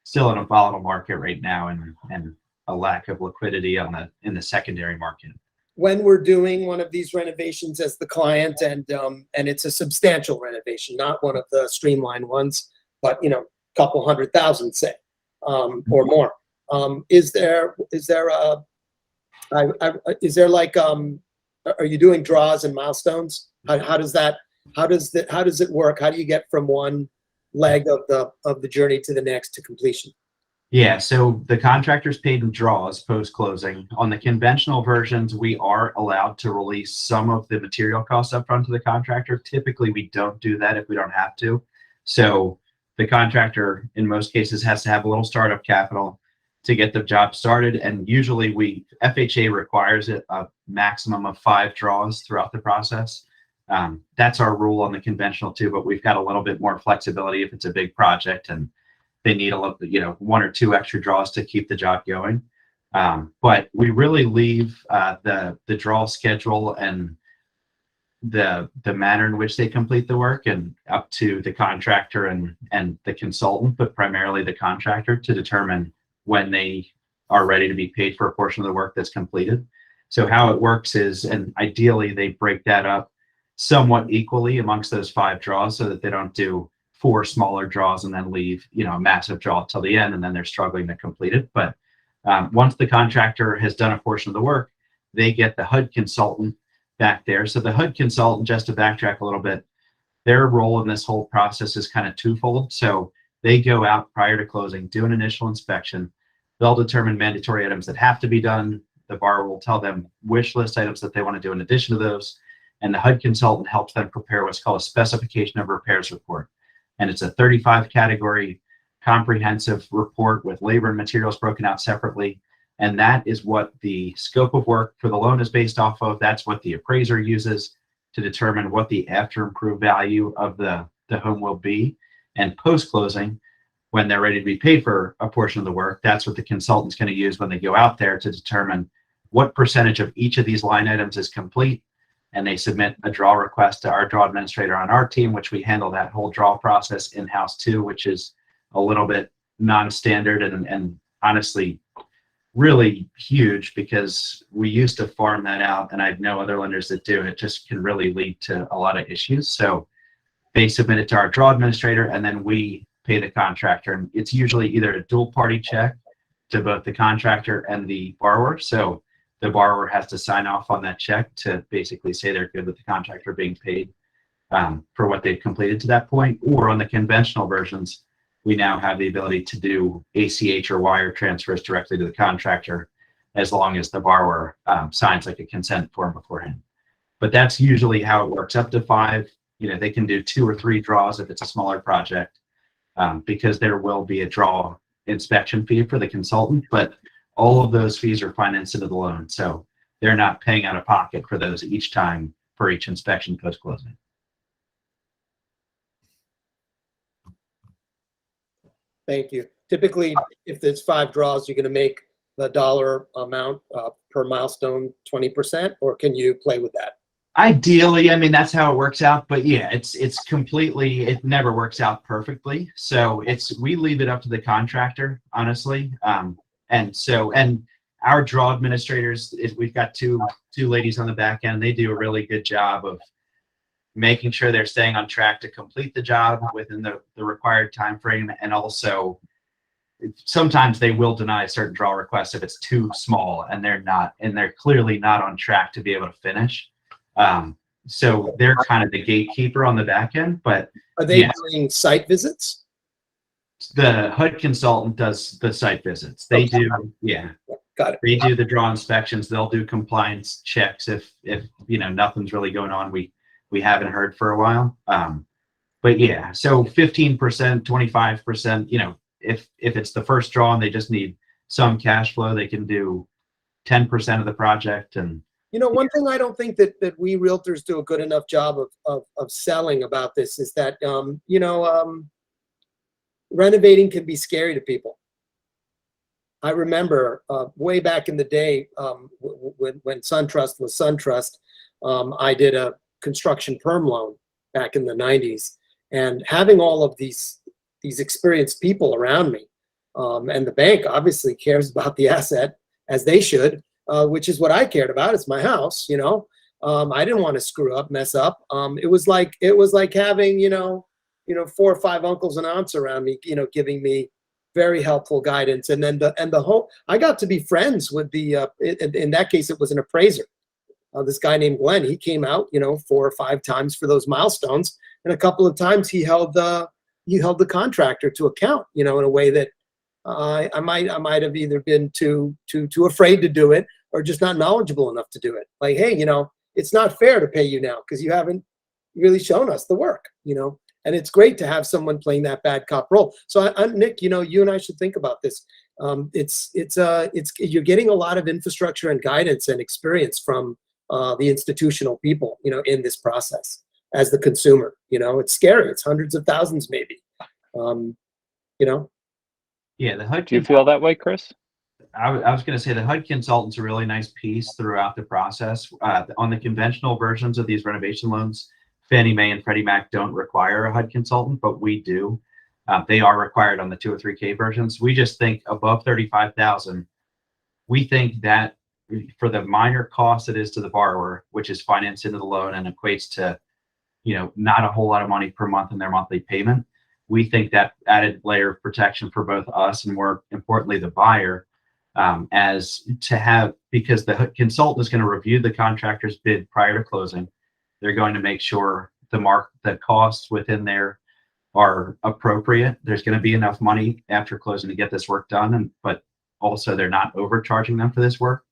still in a volatile market right now and a lack of liquidity in the secondary market. When we're doing one of these renovations as the client, and it's a substantial renovation, not one of the streamlined ones, but couple $100,000, say, or more. Is there are you doing draws and milestones? How does it work? How do you get from one leg of the journey to the next to completion? Yeah, so the contractor's paid in draws post-closing. On the conventional versions, we are allowed to release some of the material costs up front to the contractor. Typically, we don't do that if we don't have to. So the contractor, in most cases, has to have a little startup capital to get the job started. And usually FHA requires a maximum of 5 draws throughout the process. That's our rule on the conventional too, but we've got a little bit more flexibility if it's a big project and they need a little, 1 or 2 extra draws to keep the job going. But we really leave the draw schedule and the manner in which they complete the work and up to the contractor and the consultant, but primarily the contractor, to determine when they are ready to be paid for a portion of the work that's completed. So how it works is, and ideally they break that up somewhat equally amongst those 5 draws so that they don't do 4 smaller draws and then leave, a massive draw till the end and then they're struggling to complete it. But once the contractor has done a portion of the work, they get the HUD consultant back there. So the HUD consultant, just to backtrack a little bit, their role in this whole process is kind of twofold. So they go out prior to closing, do an initial inspection. They'll determine mandatory items that have to be done. The borrower will tell them wish list items that they want to do in addition to those. And the HUD consultant helps them prepare what's called a specification of repairs report. And it's a 35 category comprehensive report with labor and materials broken out separately. And that is what the scope of work for the loan is based off of. That's what the appraiser uses to determine what the after improved value of the home will be. And post-closing, when they're ready to be paid for a portion of the work, that's what the consultant's going to use when they go out there to determine what percentage of each of these line items is complete. And they submit a draw request to our draw administrator on our team, which we handle that whole draw process in-house too, which is a little bit non-standard and honestly really huge because we used to farm that out and I know other lenders that do. It just can really lead to a lot of issues. So they submit it to our draw administrator and then we pay the contractor. And it's usually either a dual party check to both the contractor and the borrower. So the borrower has to sign off on that check to basically say they're good with the contractor being paid for what they've completed to that point. Or on the conventional versions, we now have the ability to do ACH or wire transfers directly to the contractor as long as the borrower signs like a consent form beforehand. But that's usually how it works. Up to 5, they can do 2 or 3 draws if it's a smaller project because there will be a draw inspection fee for the consultant, but all of those fees are financed into the loan. So they're not paying out of pocket for those each time for each inspection post-closing. Thank you. Typically, if there's 5 draws, you're going to make the dollar amount per milestone 20%, or can you play with that? Ideally, I mean, that's how it works out, but yeah, it's completely, it never works out perfectly. So we leave it up to the contractor, honestly. And our draw administrators, we've got two ladies on the back end. They do a really good job of making sure they're staying on track to complete the job within the required time frame. And also sometimes they will deny certain draw requests if it's too small and they're clearly not on track to be able to finish. So they're kind of the gatekeeper on the back end, but are they doing site visits? The HUD consultant does the site visits. They do, yeah. Got it. They do the draw inspections. They'll do compliance checks if nothing's really going on. We haven't heard for a while. But yeah, so 15%, 25%, if it's the first draw and they just need some cash flow, they can do 10% of the project. And one thing I don't think that we realtors do a good enough job of selling about this is that renovating can be scary to people. I remember way back in the day when SunTrust was SunTrust, I did a construction perm loan back in the 90s, and having all of these experienced people around me, and the bank obviously cares about the asset as they should, which is what I cared about. It's my house, I didn't want to mess up. It was like having 4 or 5 uncles and aunts around me, giving me very helpful guidance. And then I got to be friends with in that case, it was an appraiser. This guy named Glenn, he came out, 4 or 5 times for those milestones. And a couple of times he held the contractor to account, in a way that I might have either been too afraid to do it or just not knowledgeable enough to do it. Like, hey, it's not fair to pay you now because you haven't really shown us the work, And it's great to have someone playing that bad cop role. So, Nick, you and I should think about this. You're getting a lot of infrastructure and guidance and experience from the institutional people, in this process as the consumer. It's scary. It's hundreds of thousands, maybe. Yeah, the HUD. Do you feel that way, Chris? I was going to say the HUD consultant's a really nice piece throughout the process. On the conventional versions of these renovation loans, Fannie Mae and Freddie Mac don't require a HUD consultant, but we do. They are required on the 203K versions. We just think above 35,000, we think that for the minor cost it is to the borrower, which is financed into the loan and equates to, not a whole lot of money per month in their monthly payment. We think that added layer of protection for both us and, more importantly, the buyer, as to have, because the consultant is going to review the contractor's bid prior to closing. They're going to make sure the costs within there are appropriate. There's going to be enough money after closing to get this work done, but also they're not overcharging them for this work.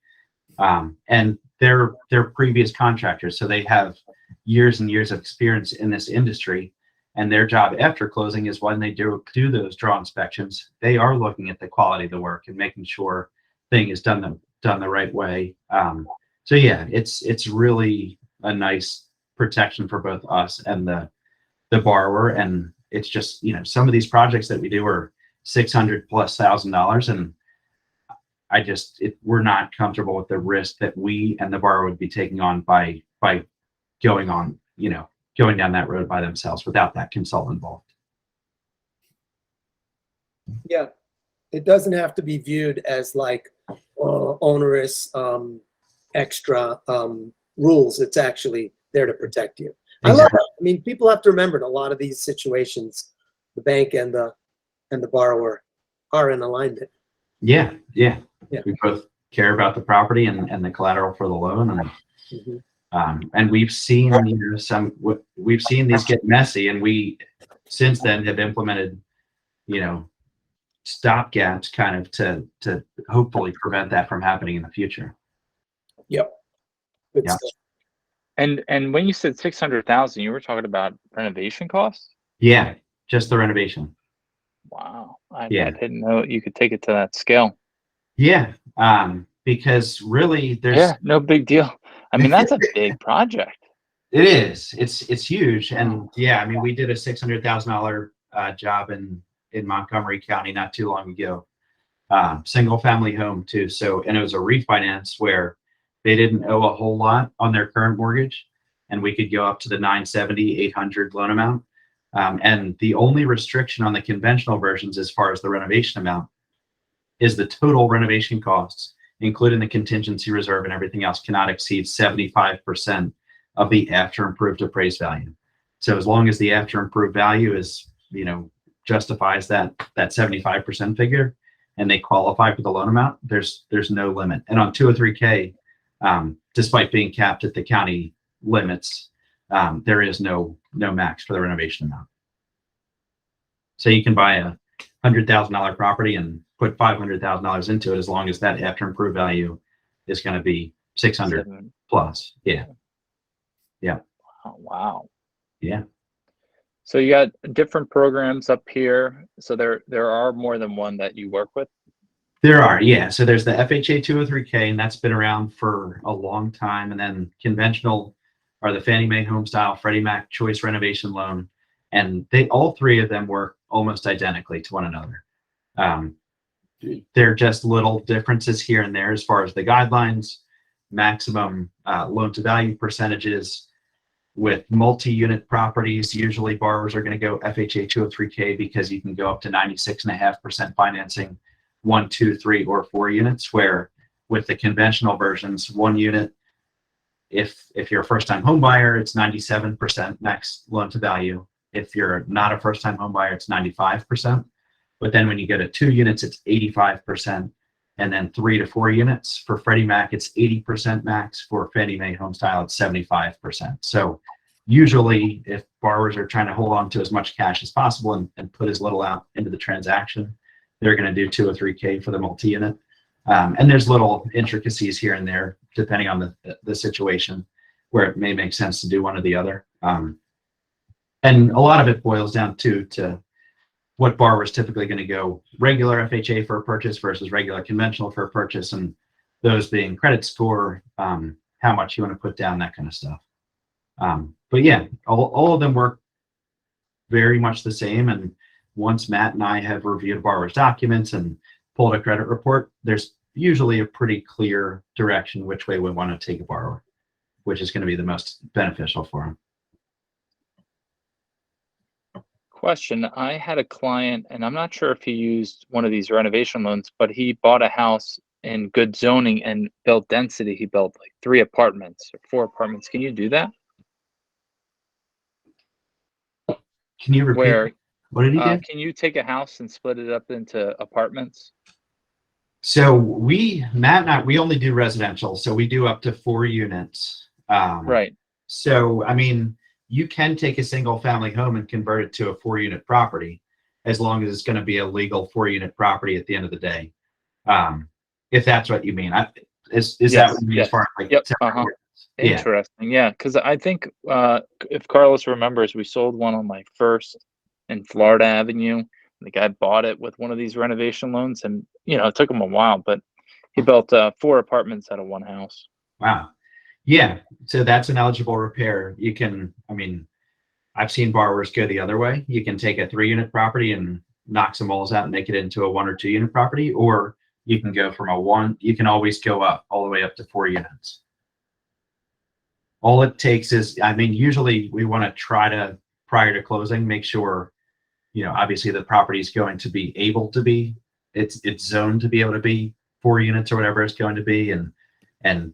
And they're previous contractors, so they have years and years of experience in this industry. And their job after closing is, when they do those draw inspections, they are looking at the quality of the work and making sure thing is done the right way. So yeah, it's really a nice protection for both us and the borrower. And it's just, some of these projects that we do are $600,000+, and we're not comfortable with the risk that we and the borrower would be taking on by going down that road by themselves without that consultant involved. Yeah, it doesn't have to be viewed as like onerous extra rules. It's actually there to protect you. I love it. I mean, people have to remember, in a lot of these situations, the bank and the borrower are in alignment. Yeah. Yeah. We both care about the property and the collateral for the loan, and and we've seen we've seen these get messy, and we since then have implemented stopgaps kind of to hopefully prevent that from happening in the future. Yep. Good Yeah. stuff. And when you said 600,000, you were talking about renovation costs? Yeah, just the renovation. Wow. I Yeah. didn't know you could take it to that scale. Yeah, because really Yeah, no big deal. I mean, that's a big project. it is. It's huge. And yeah, I mean, we did a $600,000 job in Montgomery County not too long ago. Single family home too. So, and it was a refinance where they didn't owe a whole lot on their current mortgage, and we could go up to the 970, 800 loan amount. And the only restriction on the conventional versions, as far as the renovation amount, is the total renovation costs, including the contingency reserve and everything else, cannot exceed 75% of the after improved appraised value. So as long as the after improved value is, justifies that 75% figure, and they qualify for the loan amount, there's no limit. And on 203K, despite being capped at the county limits, there is no max for the renovation amount. So you can buy a $100,000 property and put $500,000 into it, as long as that after improved value is going to be 600 plus. Yeah. Oh, wow. Yeah. So you got different programs up here. So there are more than one that you work with? There are, yeah. So there's the FHA 203K, and that's been around for a long time. And then conventional are the Fannie Mae Home Style, Freddie Mac Choice Renovation Loan. And all three of them work almost identically to one another. They're just little differences here and there as far as the guidelines, maximum loan to value percentages. With multi-unit properties, usually borrowers are going to go FHA 203K because you can go up to 96.5% financing 1, 2, 3, or 4 units, where with the conventional versions, 1 unit, if you're a first-time home buyer, it's 97% max loan to value. If you're not a first-time home buyer, it's 95%. But then when you go to 2 units, it's 85%. And then 3 to 4 units for Freddie Mac, it's 80% max. For Fannie Mae Home Style, it's 75%. So usually, if borrowers are trying to hold on to as much cash as possible and put as little out into the transaction, they're going to do 203K for the multi-unit. And there's little intricacies here and there, depending on the situation, where it may make sense to do one or the other. And a lot of it boils down to what borrower is typically going to go regular FHA for a purchase versus regular conventional for a purchase, and those being credit score, how much you want to put down, that kind of stuff. But yeah, all of them work very much the same. And once Matt and I have reviewed borrower's documents and pulled a credit report, there's usually a pretty clear direction which way we want to take a borrower, which is going to be the most beneficial for them. Question. I had a client, and I'm not sure if he used one of these renovation loans, but he bought a house in good zoning and built density. He built like 3 apartments or 4 apartments. Can you do that? Can you repeat? Where What did he do? can you take a house and split it up into apartments? So Matt and I, we only do residential. So we do up to 4 units. Right. So, I mean, you can take a single family home and convert it to a 4-unit property as long as it's going to be a legal 4-unit property at the end of the day. If that's what you mean. Is that Yes, what you mean yes. as far as like Yep. separate Uh-huh. units? Yeah. Interesting. Yeah, because I think if Carlos remembers, we sold one on like First and Florida Avenue. The guy bought it with one of these renovation loans, and it took him a while, but he built 4 apartments out of one house. Wow. Yeah. So that's an eligible repair. You can, I mean, I've seen borrowers go the other way. You can take a 3-unit property and knock some walls out and make it into a 1 or 2-unit property, or you can go from a 1, you can always go up all the way up to 4 units. All it takes is, I mean, usually we want to try to, prior to closing, make sure, obviously the property is going to be able to be, it's zoned to be able to be 4 units or whatever it's going to be. And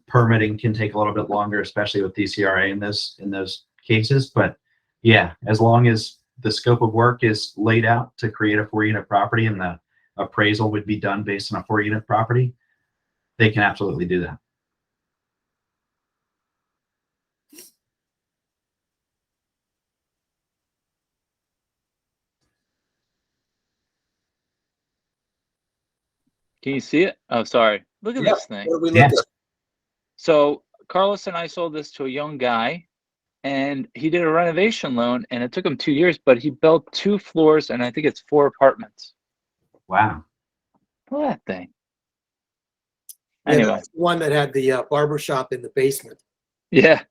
permitting can take a little bit longer, especially with DCRA in those cases. But yeah, as long as the scope of work is laid out to create a 4-unit property and the appraisal would be done based on a 4-unit property, they can absolutely do that. Can you see it? Oh, sorry. Look at Yeah. this thing. What do we Yeah. look at? So Carlos and I sold this to a young guy, and he did a renovation loan, and it took him 2 years, but he built 2 floors, and I think it's 4 apartments. Wow. Look at that thing. Yeah, Anyway, that's the one that had the barber shop in the basement. yeah.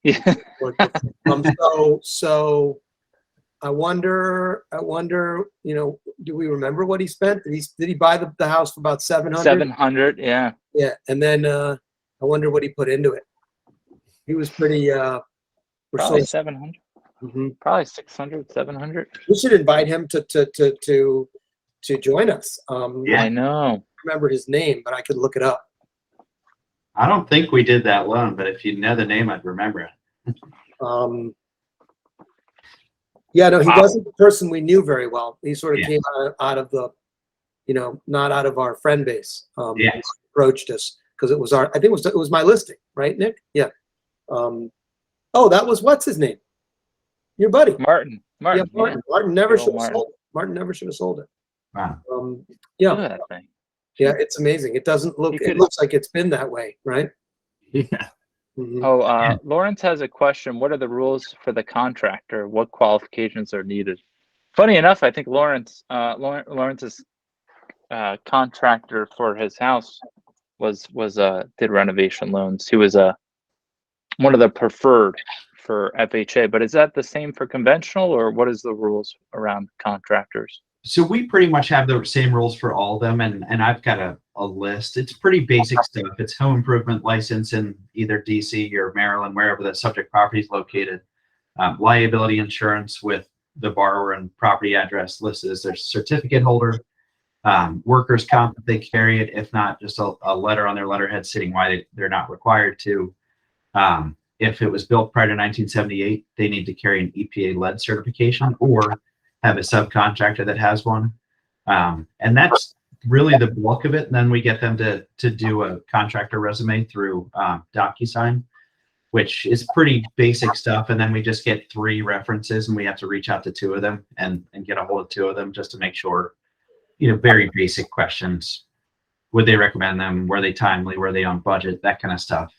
So I wonder, do we remember what he spent? Did he buy the house for about 700? 700, yeah. Yeah, and then I wonder what he put into it. He was pretty. Probably 700. Mhm. Probably 600, 700. We should invite him to join us. Yeah. I know. Remember his name, but I could look it up. I don't think we did that loan, but if you know the name, I'd remember it. Yeah, no, he Wow. wasn't the person we knew very well. He sort of Yeah. came out of the, not out of our friend base. Yeah. He approached us because I think it was my listing, right, Nick? Yeah. Oh, that was, what's his name? Your buddy. Martin. Yeah, Martin. Martin never Good old should have Martin. sold it. Martin never should have sold it. Wow. Yeah, Look at that thing. yeah, it's amazing. It doesn't look, You it could- looks like it's been that way, right? Yeah. Mhm. Oh, Lawrence has a question. What are the rules for the contractor? What qualifications are needed? Funny enough, I think Lawrence's contractor for his house did renovation loans. He was one of the preferred for FHA, but is that the same for conventional, or what is the rules around contractors? So we pretty much have the same rules for all of them, and I've got a list. It's pretty basic stuff. It's home improvement license in either DC or Maryland, wherever the subject property is located. Liability insurance with the borrower and property address listed as their certificate holder. Workers' comp, if they carry it. If not, just a letter on their letterhead stating why they're not required to. If it was built prior to 1978, they need to carry an EPA lead certification or have a subcontractor that has one. And that's really the bulk of it. And then we get them to do a contractor resume through DocuSign, which is pretty basic stuff. And then we just get 3 references, and we have to reach out to 2 of them and get a hold of 2 of them just to make sure, very basic questions. Would they recommend them? Were they timely? Were they on budget? That kind of stuff.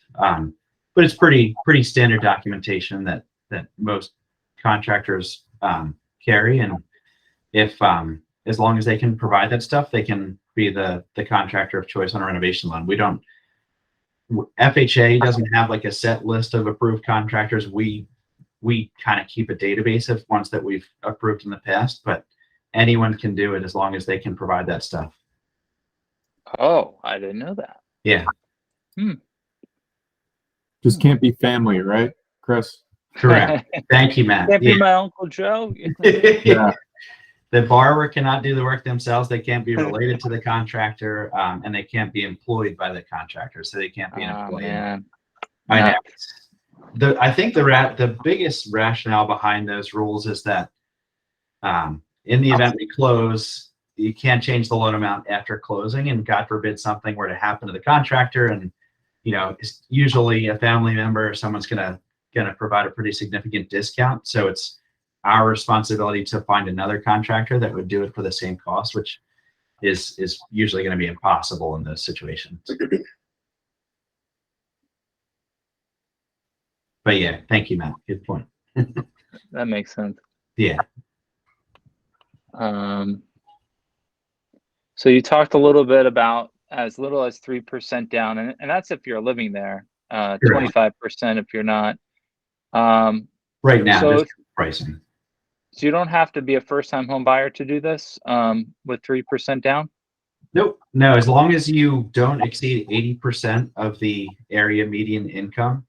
But it's pretty standard documentation that most contractors carry. And if as long as they can provide that stuff, they can be the contractor of choice on a renovation loan. FHA doesn't have like a set list of approved contractors. We kind of keep a database of ones that we've approved in the past, but anyone can do it as long as they can provide that stuff. Oh, I didn't know that. Yeah. Just can't be family, right, Chris? Correct. Thank you, Matt. Can't Yeah. be my Uncle Joe. Yeah. The borrower cannot do the work themselves. They can't be related to the contractor, and they can't be employed by the contractor, so they can't be an Oh employee. man. I know. Nuts. I think the biggest rationale behind those rules is that in the event we close, you can't change the loan amount after closing, and God forbid something were to happen to the contractor, and it's usually a family member or someone's gonna provide a pretty significant discount. So it's our responsibility to find another contractor that would do it for the same cost, which is usually going to be impossible in those situations. But yeah, thank you, Matt. Good point. That makes sense. Yeah. So you talked a little bit about as little as 3% down, and that's if you're living there. 25% if you're not. Right now, so just pricing. So you don't have to be a first-time home buyer to do this with 3% down? Nope. No, as long as you don't exceed 80% of the area median income,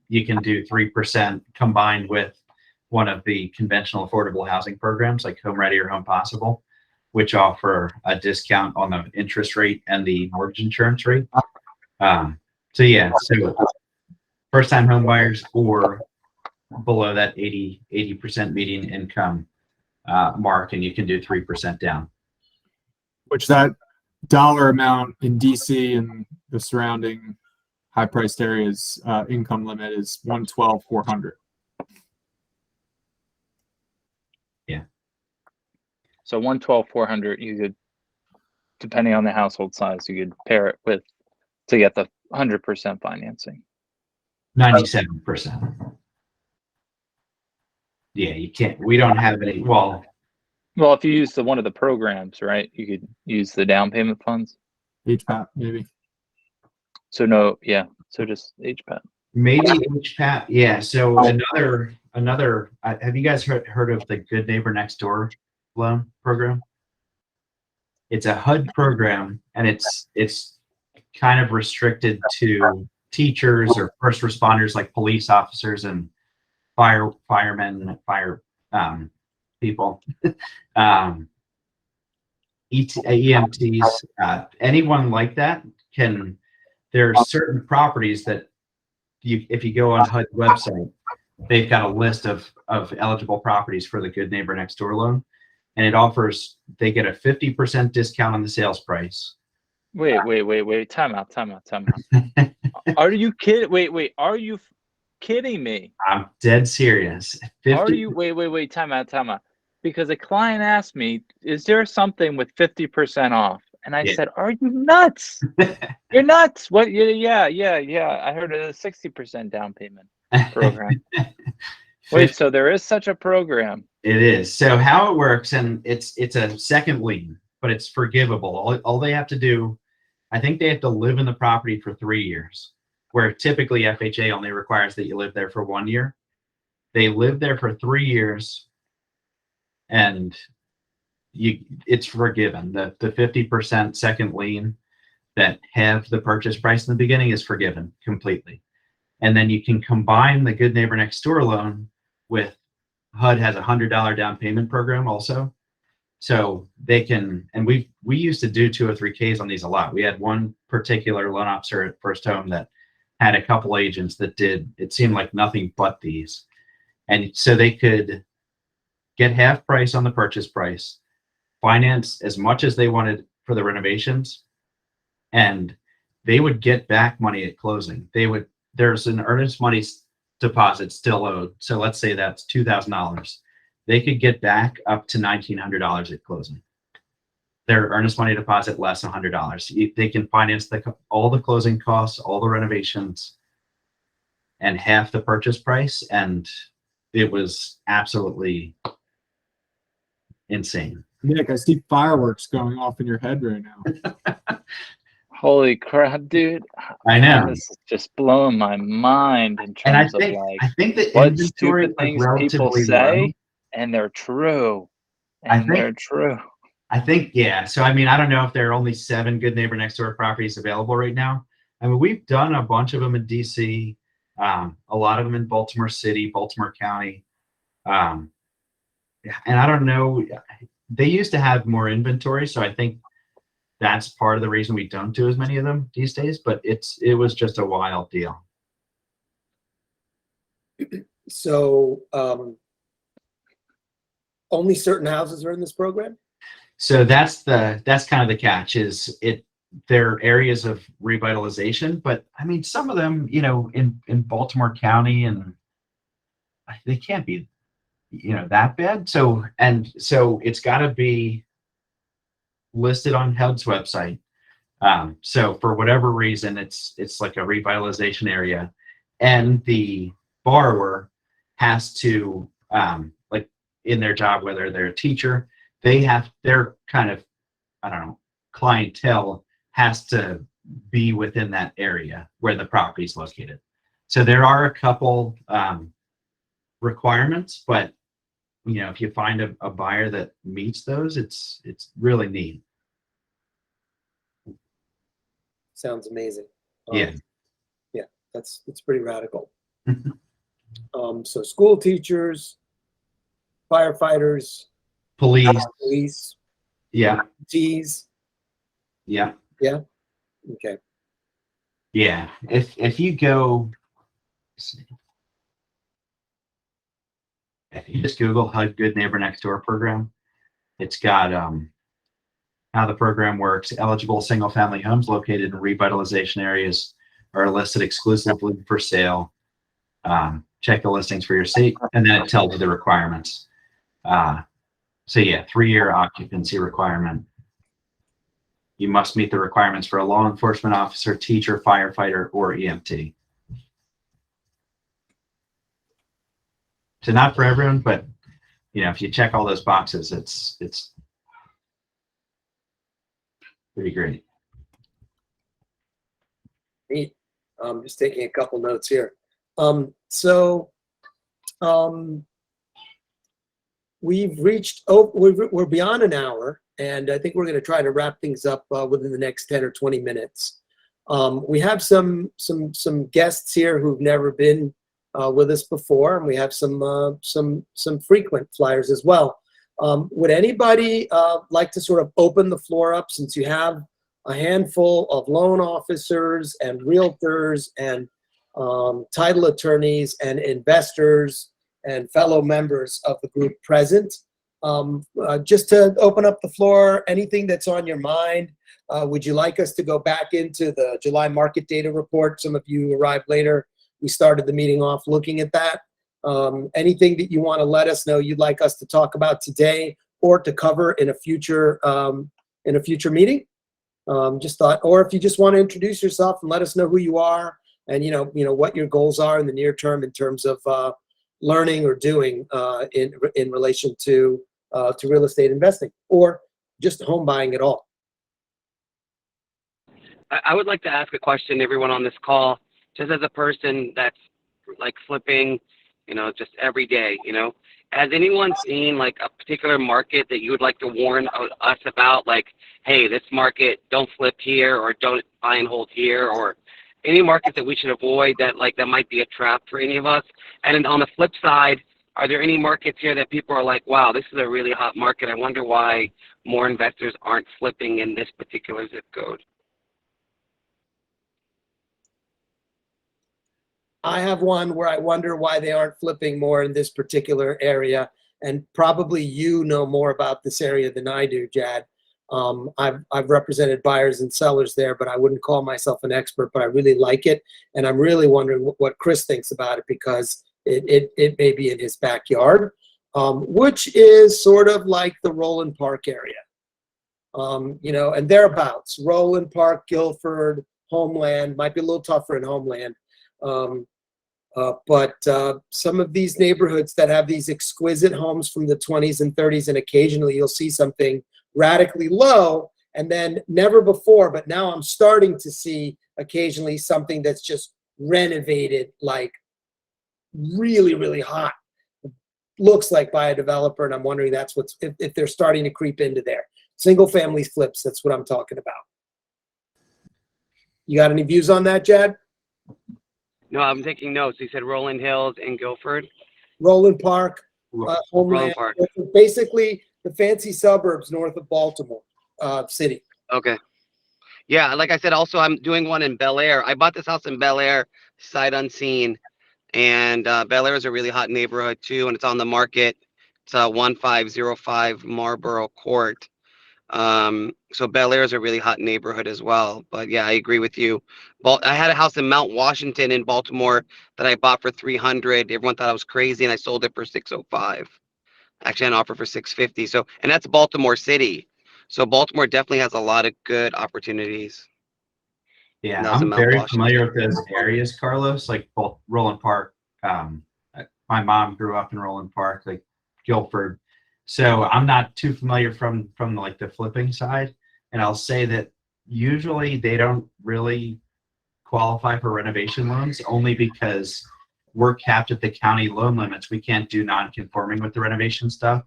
you can do 3% combined with one of the conventional affordable housing programs like Home Ready or Home Possible, which offer a discount on the interest rate and the mortgage insurance rate. So first-time home buyers or below that 80% median income mark, and you can do 3% down. Which that dollar amount in DC and the surrounding high-priced areas income limit is 112,400. Yeah. So 112,400, you could, depending on the household size, you could pair it with to get the 100% financing. 97%. Yeah, you can't. We don't have any. Well, if you use one of the programs, right, you could use the down payment funds. HPAP, maybe. So no, yeah. So just HPAP. maybe HPAP. Yeah. So another. Have you guys heard of the Good Neighbor Next Door loan program? It's a HUD program, and it's kind of restricted to teachers or first responders like police officers and firemen, people, EMTs, anyone like that can. There are certain properties that if you go on HUD website, they've got a list of eligible properties for the Good Neighbor Next Door loan, and it offers, they get a 50% discount on the sales price. Wait. Time out. Are you kidding? Wait. Are you kidding me? I'm dead serious. 50, Are you? Wait. Time out. Because a client asked me, is there something with 50% off? And I said, are you nuts? You're nuts. What? Yeah. I heard of a 60% down payment program. Wait, so there is such a program? It is. So how it works, and it's a second lien, but it's forgivable. All they have to do, I think they have to live in the property for 3 years, where typically FHA only requires that you live there for 1 year. They live there for 3 years, and it's forgiven. The 50% second lien that have the purchase price in the beginning is forgiven completely. And then you can combine the Good Neighbor Next Door loan with HUD has a $100 down payment program also. So they can, and we used to do 203Ks on these a lot. We had one particular loan officer at First Home that had a couple agents that did, it seemed like nothing but these. And so they could get half price on the purchase price, finance as much as they wanted for the renovations, and they would get back money at closing. There's an earnest money deposit still owed. So let's say that's $2,000. They could get back up to $1,900 at closing. Their earnest money deposit less $100. They can finance all the closing costs, all the renovations, and half the purchase price. And it was absolutely insane. Nick, I see fireworks going off in your head right now. Holy crap, dude. I know. This is just blowing my mind in And I terms of think the what inventory stupid was things people relatively say, low. and they're true. I think, yeah. So, I mean, I don't know if there are only 7 Good Neighbor Next Door properties available right now. I mean, we've done a bunch of them in DC, a lot of them in Baltimore City, Baltimore County. And I don't know, they used to have more inventory, so I think that's part of the reason we don't do as many of them these days. But it was just a wild deal. So only certain houses are in this program? So that's kind of the catch. There are areas of revitalization, but I mean, some of them, in Baltimore County, and they can't be, that bad. So it's got to be listed on HUD's website. So for whatever reason, it's like a revitalization area, and the borrower has to, like in their job, whether they're a teacher, their kind of, I don't know, clientele has to be within that area where the property is located. So there are a couple requirements, but if you find a buyer that meets those, it's really neat. Sounds amazing. Yeah. Yeah, that's pretty radical. So school teachers, firefighters, police, Yeah. Ts. Yeah. Yeah. Okay. Yeah. If you go, if you just Google HUD Good Neighbor Next Door program, it's got how the program works. Eligible single family homes located in revitalization areas are listed exclusively for sale. Check the listings for your state, and then it tells you the requirements. So yeah, 3-year occupancy requirement. You must meet the requirements for a law enforcement officer, teacher, firefighter, or EMT. So not for everyone, but if you check all those boxes, it's pretty great. Neat. I'm just taking a couple notes here. We've reached, we're beyond an hour, and I think we're going to try to wrap things up within the next 10 or 20 minutes. We have some guests here who've never been with us before, and we have some frequent flyers as well. Would anybody like to sort of open the floor up, since you have a handful of loan officers and realtors and title attorneys and investors and fellow members of the group present? Just to open up the floor, anything that's on your mind. Would you like us to go back into the July market data report? Some of you arrived later. We started the meeting off looking at that. Anything that you want to let us know you'd like us to talk about today or to cover in a future meeting? Just thought, or if you just want to introduce yourself and let us know who you are and what your goals are in the near term in terms of learning or doing in relation to real estate investing or just home buying at all. I would like to ask a question to everyone on this call, just as a person that's like flipping, just every day, Has anyone seen like a particular market that you would like to warn us about? Like, hey, this market, don't flip here, or don't buy and hold here, or any market that we should avoid that might be a trap for any of us? And then on the flip side, are there any markets here that people are like, wow, this is a really hot market. I wonder why more investors aren't flipping in this particular zip code? I have one where I wonder why they aren't flipping more in this particular area, and probably you know more about this area than I do, Jad. I've represented buyers and sellers there, but I wouldn't call myself an expert, but I really like it, and I'm really wondering what Chris thinks about it, because it may be in his backyard, which is sort of like the Roland Park area, and thereabouts. Roland Park, Guilford, Homeland, might be a little tougher in Homeland. But some of these neighborhoods that have these exquisite homes from the 20s and 30s, and occasionally you'll see something radically low, and then never before, but now I'm starting to see occasionally something that's just renovated, like really, really hot. Looks like by a developer, and I'm wondering if they're starting to creep into there. Single family flips, that's what I'm talking about. You got any views on that, Jad? No, I'm taking notes. You said Rolling Hills and Guilford. Roland Park, Homeland. Roland Park. Basically, the fancy suburbs north of Baltimore City. Okay. Yeah, like I said, also I'm doing one in Bel Air. I bought this house in Bel Air, sight unseen, and Bel Air is a really hot neighborhood too, and it's on the market. It's 1505 Marlborough Court. So Bel Air is a really hot neighborhood as well. But yeah, I agree with you. I had a house in Mount Washington in Baltimore that I bought for 300. Everyone thought I was crazy, and I sold it for 605. Actually, an offer for 650. So, and that's Baltimore City. So Baltimore definitely has a lot of good opportunities. Yeah, That was in I'm Mount very Washington. familiar with those areas, Carlos, like both Roland Park. My mom grew up in Roland Park, like Guilford. So I'm not too familiar from like the flipping side. And I'll say that usually they don't really qualify for renovation loans only because we're capped at the county loan limits. We can't do non-conforming with the renovation stuff.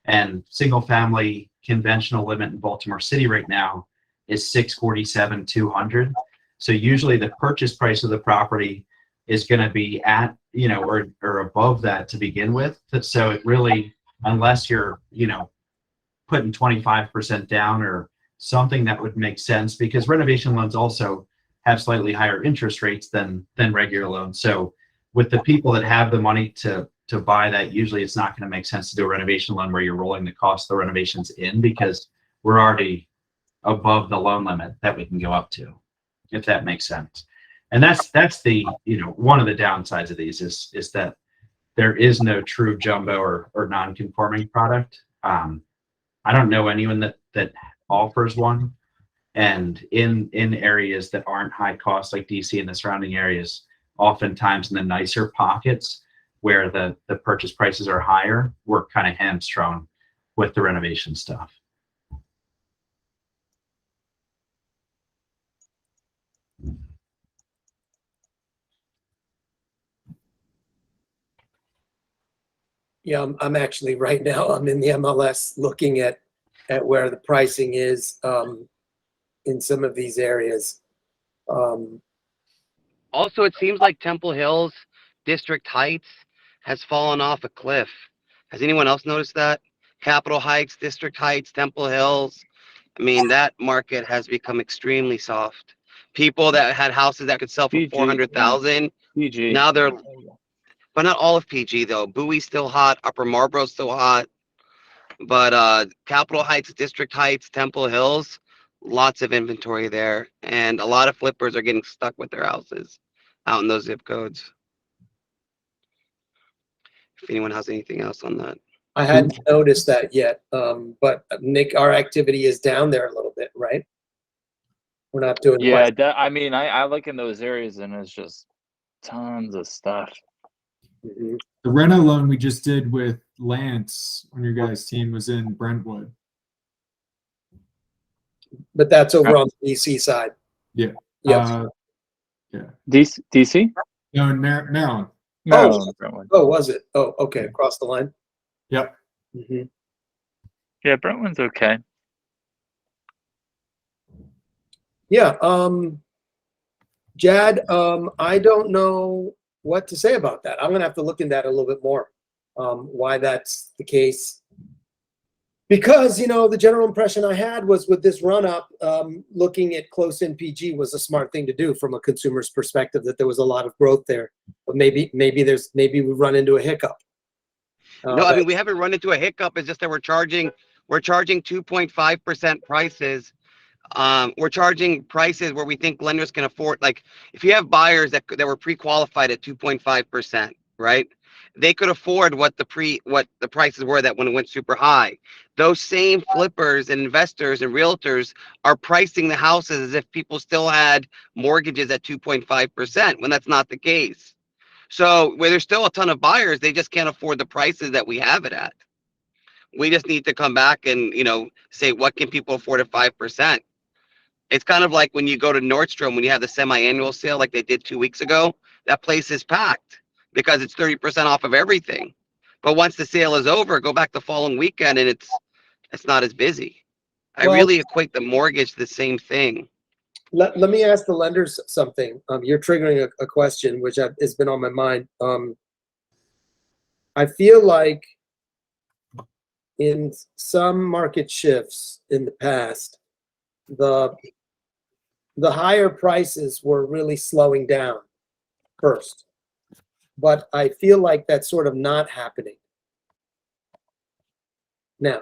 And single family conventional limit in Baltimore City right now is 647, 200. So usually the purchase price of the property is going to be at, or above that to begin with. So it really, unless you're, putting 25% down or something that would make sense, because renovation loans also have slightly higher interest rates than regular loans. So with the people that have the money to buy that, usually it's not going to make sense to do a renovation loan where you're rolling the cost of the renovations in, because we're already above the loan limit that we can go up to, if that makes sense. And that's the, one of the downsides of these is that there is no true jumbo or non-conforming product. I don't know anyone that offers one. And in areas that aren't high cost, like DC and the surrounding areas, oftentimes in the nicer pockets where the purchase prices are higher, we're kind of hamstrung with the renovation stuff. Yeah, I'm actually right now, I'm in the MLS looking at where the pricing is in some of these areas. Also, it seems like Temple Hills, District Heights has fallen off a cliff. Has anyone else noticed that? Capitol Heights, District Heights, Temple Hills. I mean, that market has become extremely soft. People that had houses that could sell for PG, 400,000, PG. now they're, but not all of PG though. Bowie's still hot, Upper Marlboro's still hot, but Capitol Heights, District Heights, Temple Hills, lots of inventory there, and a lot of flippers are getting stuck with their houses out in those zip codes. If anyone has anything else on that. I hadn't noticed that yet, but Nick, our activity is down there a little bit, right? We're not doing Yeah, much. I mean, I look in those areas and it's just tons of stuff. Mhm. The reno loan we just did with Lance on your guys' team was in Brentwood. But that's over on the DC side. Yeah. Yep. DC? No, in Maryland. Maryland, Brentwood. Oh, was it? Oh, okay. Across the line. Yep. Mm-hmm. Yeah, Brentwood's okay. Yeah. Jad, I don't know what to say about that. I'm gonna have to look into that a little bit more. Why that's the case. Because, the general impression I had was with this run up, looking at close-in PG was a smart thing to do from a consumer's perspective, that there was a lot of growth there. But maybe we run into a hiccup. No, I mean, we haven't run into a hiccup. It's just that we're charging 2.5% prices. We're charging prices where we think lenders can afford. Like, if you have buyers that were pre-qualified at 2.5%, right? They could afford what the prices were that when it went super high. Those same flippers and investors and realtors are pricing the houses as if people still had mortgages at 2.5%, when that's not the case. So where there's still a ton of buyers, they just can't afford the prices that we have it at. We just need to come back and, say, what can people afford at 5%? It's kind of like when you go to Nordstrom, when you have the semi-annual sale like they did 2 weeks ago, that place is packed because it's 30% off of everything. But once the sale is over, go back the following weekend and it's not as busy. I really equate the mortgage to the same thing. Let me ask the lenders something. You're triggering a question which has been on my mind. I feel like, in some market shifts in the past, the higher prices were really slowing down first. But I feel like that's sort of not happening now.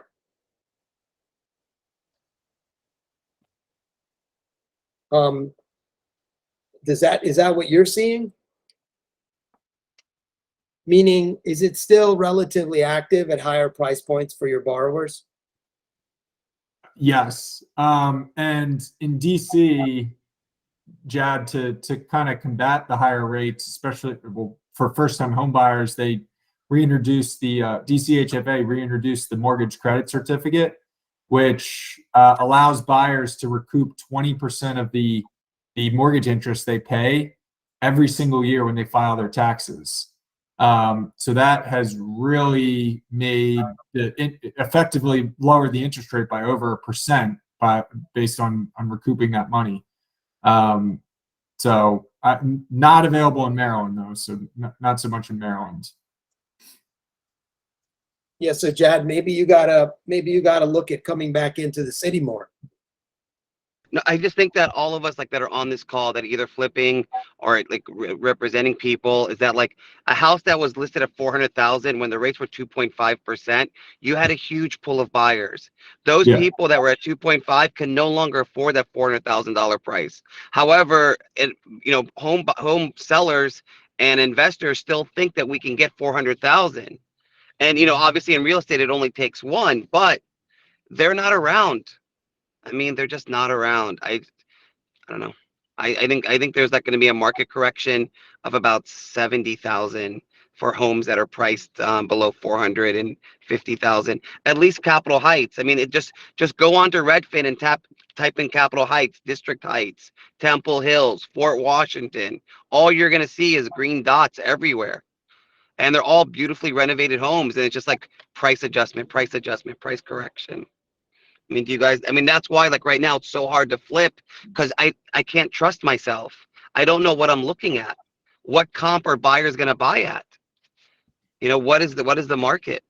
Is that what you're seeing? Meaning, is it still relatively active at higher price points for your borrowers? Yes. And in DC, Jad, to kind of combat the higher rates, especially for first-time home buyers, they reintroduced the DCHFA reintroduced the mortgage credit certificate, which allows buyers to recoup 20% of the mortgage interest they pay every single year when they file their taxes. So that has really made effectively lowered the interest rate by over 1% based on recouping that money. So not available in Maryland though, so not so much in Maryland. Yeah, so Jad, maybe you gotta look at coming back into the city more. No, I just think that all of us like that are on this call that are either flipping or like representing people is that like a house that was listed at 400,000 when the rates were 2.5%, you had a huge pool of buyers. Those Yeah. people that were at 2.5 can no longer afford that $400,000 price. However, home sellers and investors still think that we can get 400,000. And obviously in real estate it only takes one, but they're not around. I mean, they're just not around. I don't know. I think there's like going to be a market correction of about 70,000 for homes that are priced below 450,000. At least Capitol Heights. I mean, it just go on to Redfin and type in Capitol Heights, District Heights, Temple Hills, Fort Washington. All you're going to see is green dots everywhere. And they're all beautifully renovated homes, and it's just like price adjustment, price correction. I mean, that's why like right now it's so hard to flip because I can't trust myself. I don't know what I'm looking at. What comp are buyers going to buy at? What is the market?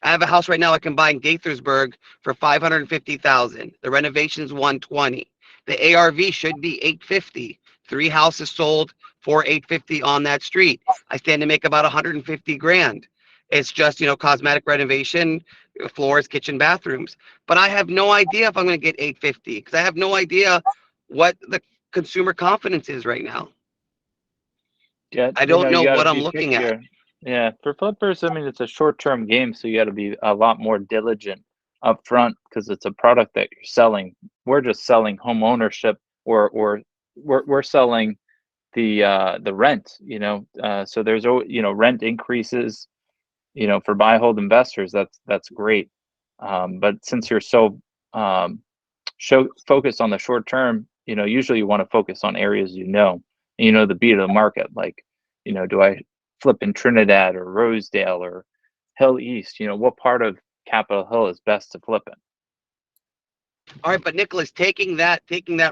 I have a house right now I can buy in Gaithersburg for 550,000. The renovation is 120. The ARV should be 850. 3 houses sold for 850 on that street. I stand to make about 150 grand. It's just, cosmetic renovation, floors, kitchen, bathrooms. But I have no idea if I'm going to get 850 because I have no idea what the consumer confidence is right now. Yeah, I don't you know got to what I'm be looking at. pickier. Yeah, for flippers, I mean, it's a short-term game, so you got to be a lot more diligent up front because it's a product that you're selling. We're just selling home ownership, or we're selling the rent. So there's rent increases. For buy hold investors, that's great. But since you're so focused on the short term, usually you want to focus on areas the beat of the market. Like, do I flip in Trinidad or Rosedale or Hill East? What part of Capitol Hill is best to flip in? All right, but Nicholas, taking that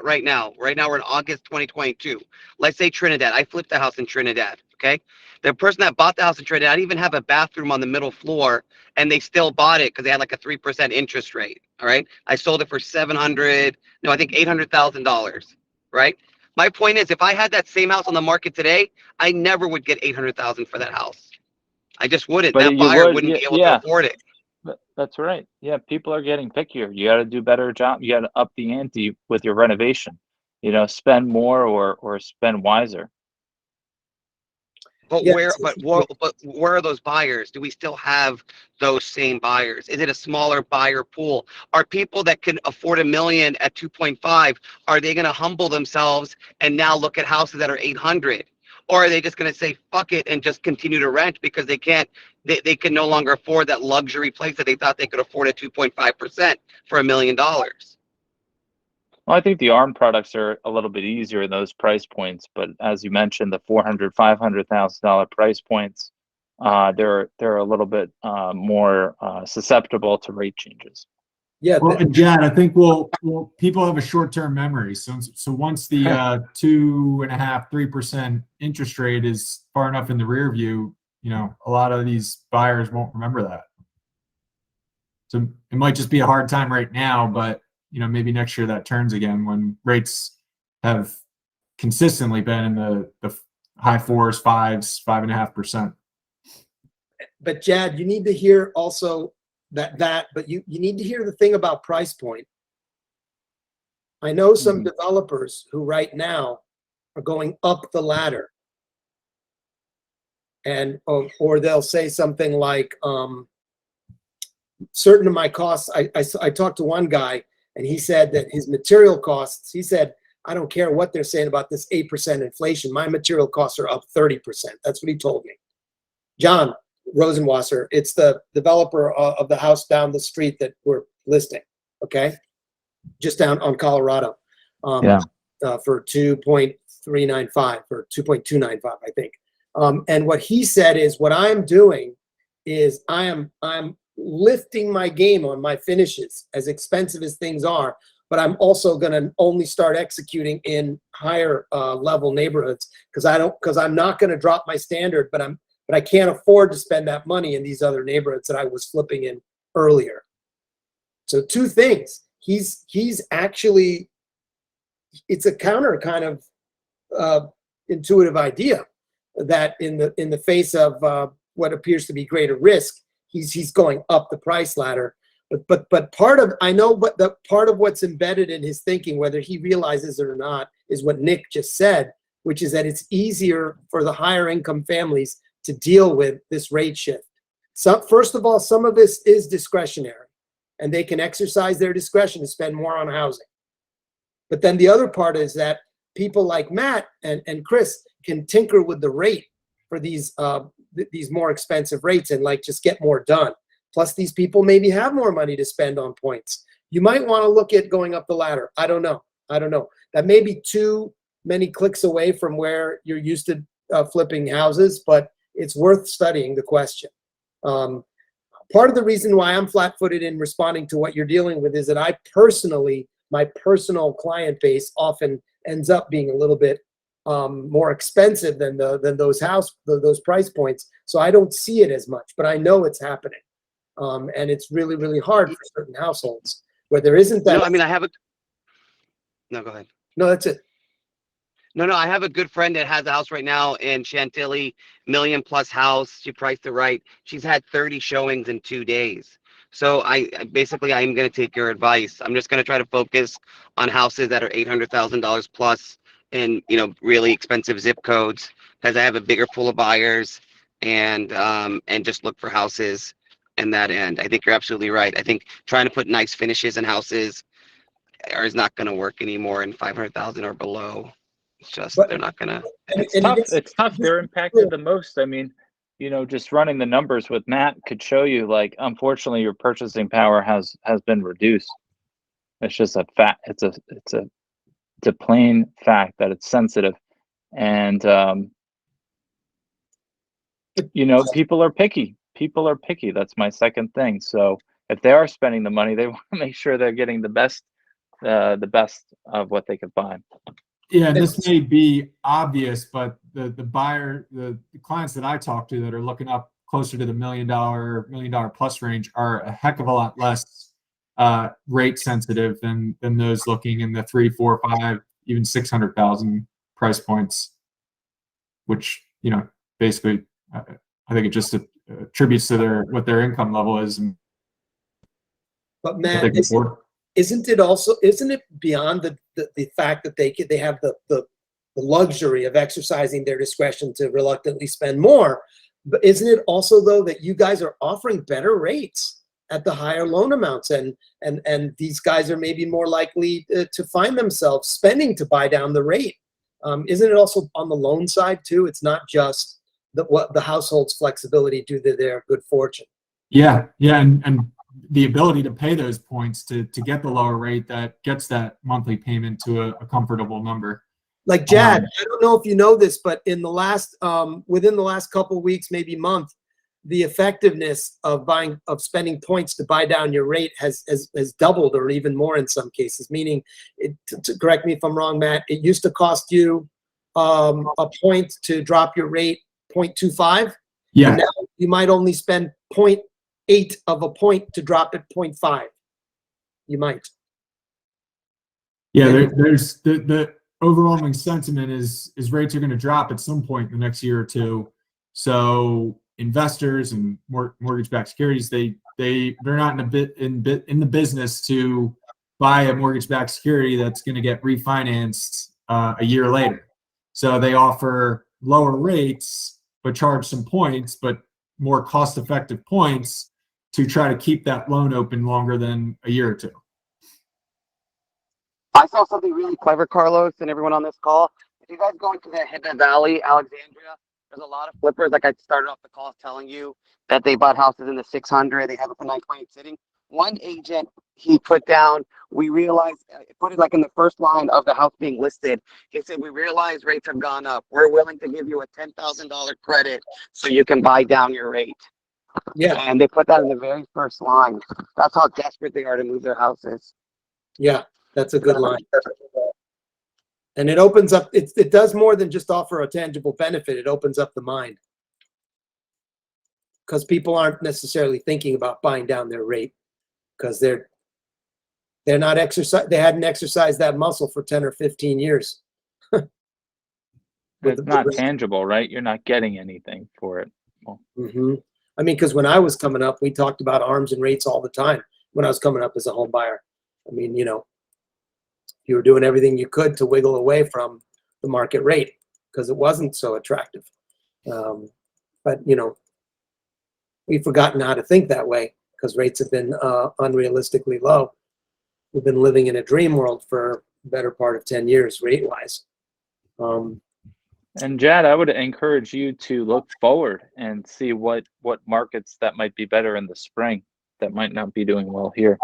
right now we're in August 2022. Let's say Trinidad. I flipped the house in Trinidad. Okay. The person that bought the house in Trinidad didn't even have a bathroom on the middle floor, and they still bought it because they had like a 3% interest rate. All right. I sold it for $800,000. Right. My point is, if I had that same house on the market today, I never would get 800,000 for that house. I just wouldn't. But That you buyer would, wouldn't be able to yeah. afford it. That's right. Yeah, people are getting pickier. You got to do a better job. You got to up the ante with your renovation. Spend more or spend wiser. But Yeah, where are those buyers? Do we still have those same buyers? Is it a smaller buyer pool? Are people that can afford $1 million at 2.5, are they going to humble themselves and now look at houses that are 800? Or are they just going to say fuck it and just continue to rent because they can no longer afford that luxury place that they thought they could afford at 2.5% for $1 million? Well, I think the ARM products are a little bit easier in those price points, but as you mentioned, the $400,000-$500,000 price points, they're a little bit more susceptible to rate changes. yeah. Well, and Jad, I think people have a short-term memory. So once the 2.5-3% interest rate is far enough in the rear view, a lot of these buyers won't remember that. So it might just be a hard time right now, but maybe next year that turns again when rates have consistently been in the high 4s, 5s, 5.5%. But Jad, you need to hear also but you need to hear the thing about price point. I know some developers who right now are going up the ladder, and or they'll say something like, certain of my costs. I talked to one guy, and he said that his material costs, he said, I don't care what they're saying about this 8% inflation. My material costs are up 30%. That's what he told me. John Rosenwasser, it's the developer of the house down the street that we're listing, okay? Just down on Colorado, for 2.395 or 2.295, I think. And what he said is, what I'm doing is I'm lifting my game on my finishes, as expensive as things are, but I'm also going to only start executing in higher level neighborhoods because I'm not going to drop my standard, but I can't afford to spend that money in these other neighborhoods that I was flipping in earlier. So two things. He's actually, it's a counter kind of intuitive idea that in the face of what appears to be greater risk, he's going up the price ladder. But part of what's embedded in his thinking, whether he realizes it or not, is what Nick just said, which is that it's easier for the higher income families to deal with this rate shift. So first of all, some of this is discretionary, and they can exercise their discretion to spend more on housing. But then the other part is that people like Matt and Chris can tinker with the rate for these more expensive rates and just get more done. Plus, these people maybe have more money to spend on points. You might want to look at going up the ladder. I don't know. That may be too many clicks away from where you're used to flipping houses, but it's worth studying the question. Part of the reason why I'm flat-footed in responding to what you're dealing with is that my personal client base often ends up being a little bit more expensive than those price points. So I don't see it as much, but I know it's happening. And it's really, really hard for certain households where there isn't that. No, I mean, no, go ahead. No, that's it. No, I have a good friend that has a house right now in Chantilly, $1 million+ house. She priced it right. She's had 30 showings in 2 days. So I'm going to take your advice. I'm just going to try to focus on houses that are $800,000 plus in, really expensive zip codes, because I have a bigger pool of buyers, and just look for houses in that end. I think you're absolutely right. I think trying to put nice finishes in houses is not going to work anymore in 500,000 or below. It's just, they're not going to. It's tough. They're impacted the most. I mean, just running the numbers with Matt could show you, unfortunately, your purchasing power has been reduced. It's just a fact. It's a plain fact that it's sensitive, and people are picky. People are picky. That's my second thing. So if they are spending the money, they want to make sure they're getting the best of what they could buy. Yeah, and this may be obvious, but the clients that I talk to that are looking up closer to the $1 million plus range are a heck of a lot less rate sensitive than those looking in the 3, 4, 5, even 600,000 price points, which basically I think it just attributes to what their income level is. But Matt, isn't it beyond the fact that they have the luxury of exercising their discretion to reluctantly spend more? But isn't it also, though, that you guys are offering better rates at the higher loan amounts, and these guys are maybe more likely to find themselves spending to buy down the rate? Isn't it also on the loan side too? It's not just what the household's flexibility due to their good fortune. Yeah, and the ability to pay those points to get the lower rate that gets that monthly payment to a comfortable number. Like Jad, I don't know if you know this, but in the last within the last couple of weeks, maybe month, the effectiveness of spending points to buy down your rate has doubled, or even more in some cases. Meaning, correct me if I'm wrong, Matt, it used to cost you a point to drop your rate 0.25. Yeah. And now you might only spend 0.8 of a point to drop at 0.5. You might. Yeah, there's the overwhelming sentiment is rates are going to drop at some point in the next year or two. So investors and mortgage-backed securities, they're not in the business to buy a mortgage-backed security that's going to get refinanced a year later. So they offer lower rates but charge some points, but more cost-effective points to try to keep that loan open longer than a year or two. I saw something really clever, Carlos, and everyone on this call. If you guys go into the Hidden Valley, Alexandria, there's a lot of flippers. Like I started off the call telling you that they bought houses in the 600. They have it for 928 sitting. One agent, he put down, we realized, put it like in the first line of the house being listed. He said, we realize rates have gone up. We're willing to give you a $10,000 credit so you can buy down your rate. Yeah, And they put that in the very first line. That's how desperate they are to move their houses. yeah, that's a good line. And it opens up, it does more than just offer a tangible benefit. It opens up the mind. Because people aren't necessarily thinking about buying down their rate because they're not they hadn't exercised that muscle for 10 or 15 years. It's not tangible, right? You're not getting anything for it. Well, I mean, because when I was coming up, we talked about arms and rates all the time when I was coming up as a home buyer. I mean, you know, you were doing everything you could to wiggle away from the market rate because it wasn't so attractive. But, you know, we've forgotten how to think that way because rates have been unrealistically low. We've been living in a dream world for the better part of 10 years rate-wise. and Jad, I would encourage you to look forward and see what markets that might be better in the spring that might not be doing well here.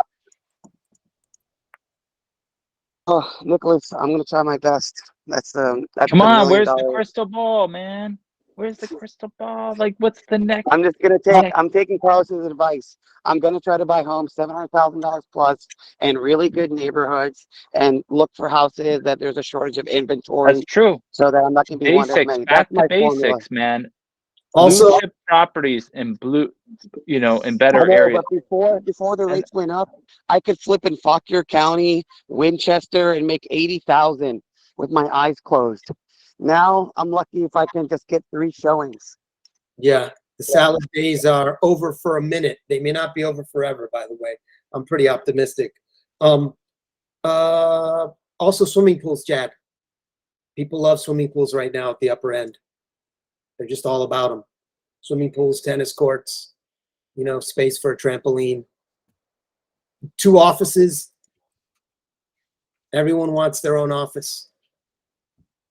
Oh, Nicholas, I'm gonna try my best. That's Come the on, $1 where's million. the crystal ball, man? Where's the crystal ball? Like, what's the next? I'm just gonna I'm taking Carlos's advice. I'm gonna try to buy homes $700,000 plus in really good neighborhoods and look for houses that there's a shortage of inventory That's true. so that I'm not gonna be one of Basics, many. back That's to my formula. basics, man. Also, Blue chip properties in in I better know, areas. but before the And rates went up, I could flip in Fauquier County, Winchester, and make 80,000 with my eyes closed. Now I'm lucky if I can just get 3 showings. yeah, the salad days are over for a minute. They may not be over forever, by the way. I'm pretty optimistic. Also swimming pools, Jad. People love swimming pools right now at the upper end. They're just all about them. Swimming pools, tennis courts, you know, space for a trampoline. 2 offices. Everyone wants their own office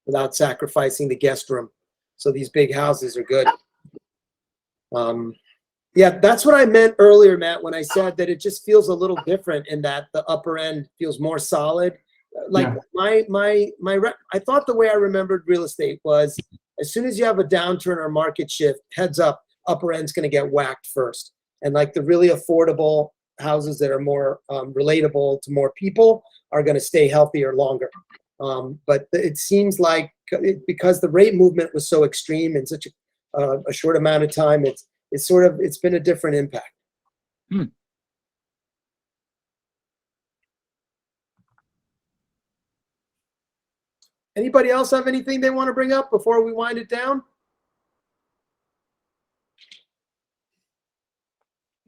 without sacrificing the guest room. So these big houses are good. Yeah, that's what I meant earlier, Matt, when I said that it just feels a little different in that the upper end feels more solid. Like I thought the way I remembered real estate was as soon as you have a downturn or market shift, heads up, upper end's going to get whacked first. And like the really affordable houses that are more relatable to more people are going to stay healthier longer. But it seems like because the rate movement was so extreme in such a short amount of time, it's been a different impact. Anybody else have anything they want to bring up before we wind it down?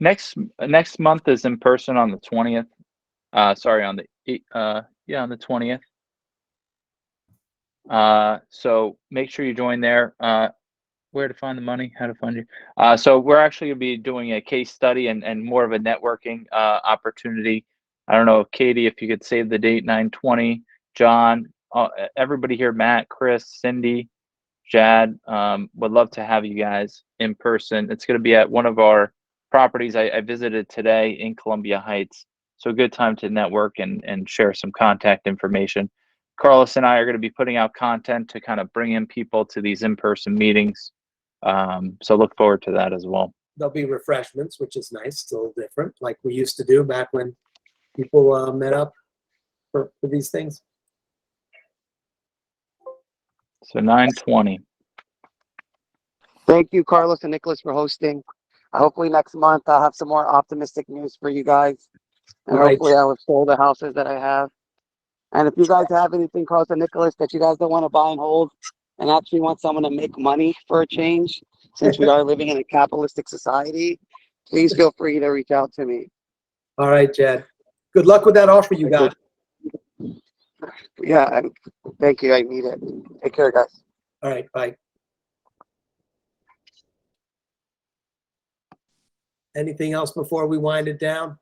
next month is in person on the 20th. Sorry, on the on the 20th. So make sure you join there. Where to find the money, how to find you. So we're actually going to be doing a case study and more of a networking opportunity. I don't know, Katie, if you could save the date, 9/20. John, everybody here, Matt, Chris, Cindy, Jad, would love to have you guys in person. It's going to be at one of our properties I visited today in Columbia Heights. So a good time to network and share some contact information. Carlos and I are going to be putting out content to kind of bring in people to these in-person meetings. So look forward to that as well. There'll be refreshments, which is nice. It's a little different, like we used to do back when people met up for these things. So 9/20. Thank you, Carlos and Nicholas, for hosting. hopefully next month I'll have some more optimistic news for you guys. And Right. hopefully I will sold the houses that I have. And if you guys have anything close to Nicholas that you guys don't want to buy and hold and actually want someone to make money for a change, since we are living in a capitalistic society, please feel free to reach out to me. All right, Jed. Good luck with that offer you got. Yeah, and thank you. I need it. Take care, guys. All right, bye. Anything else before we wind it down?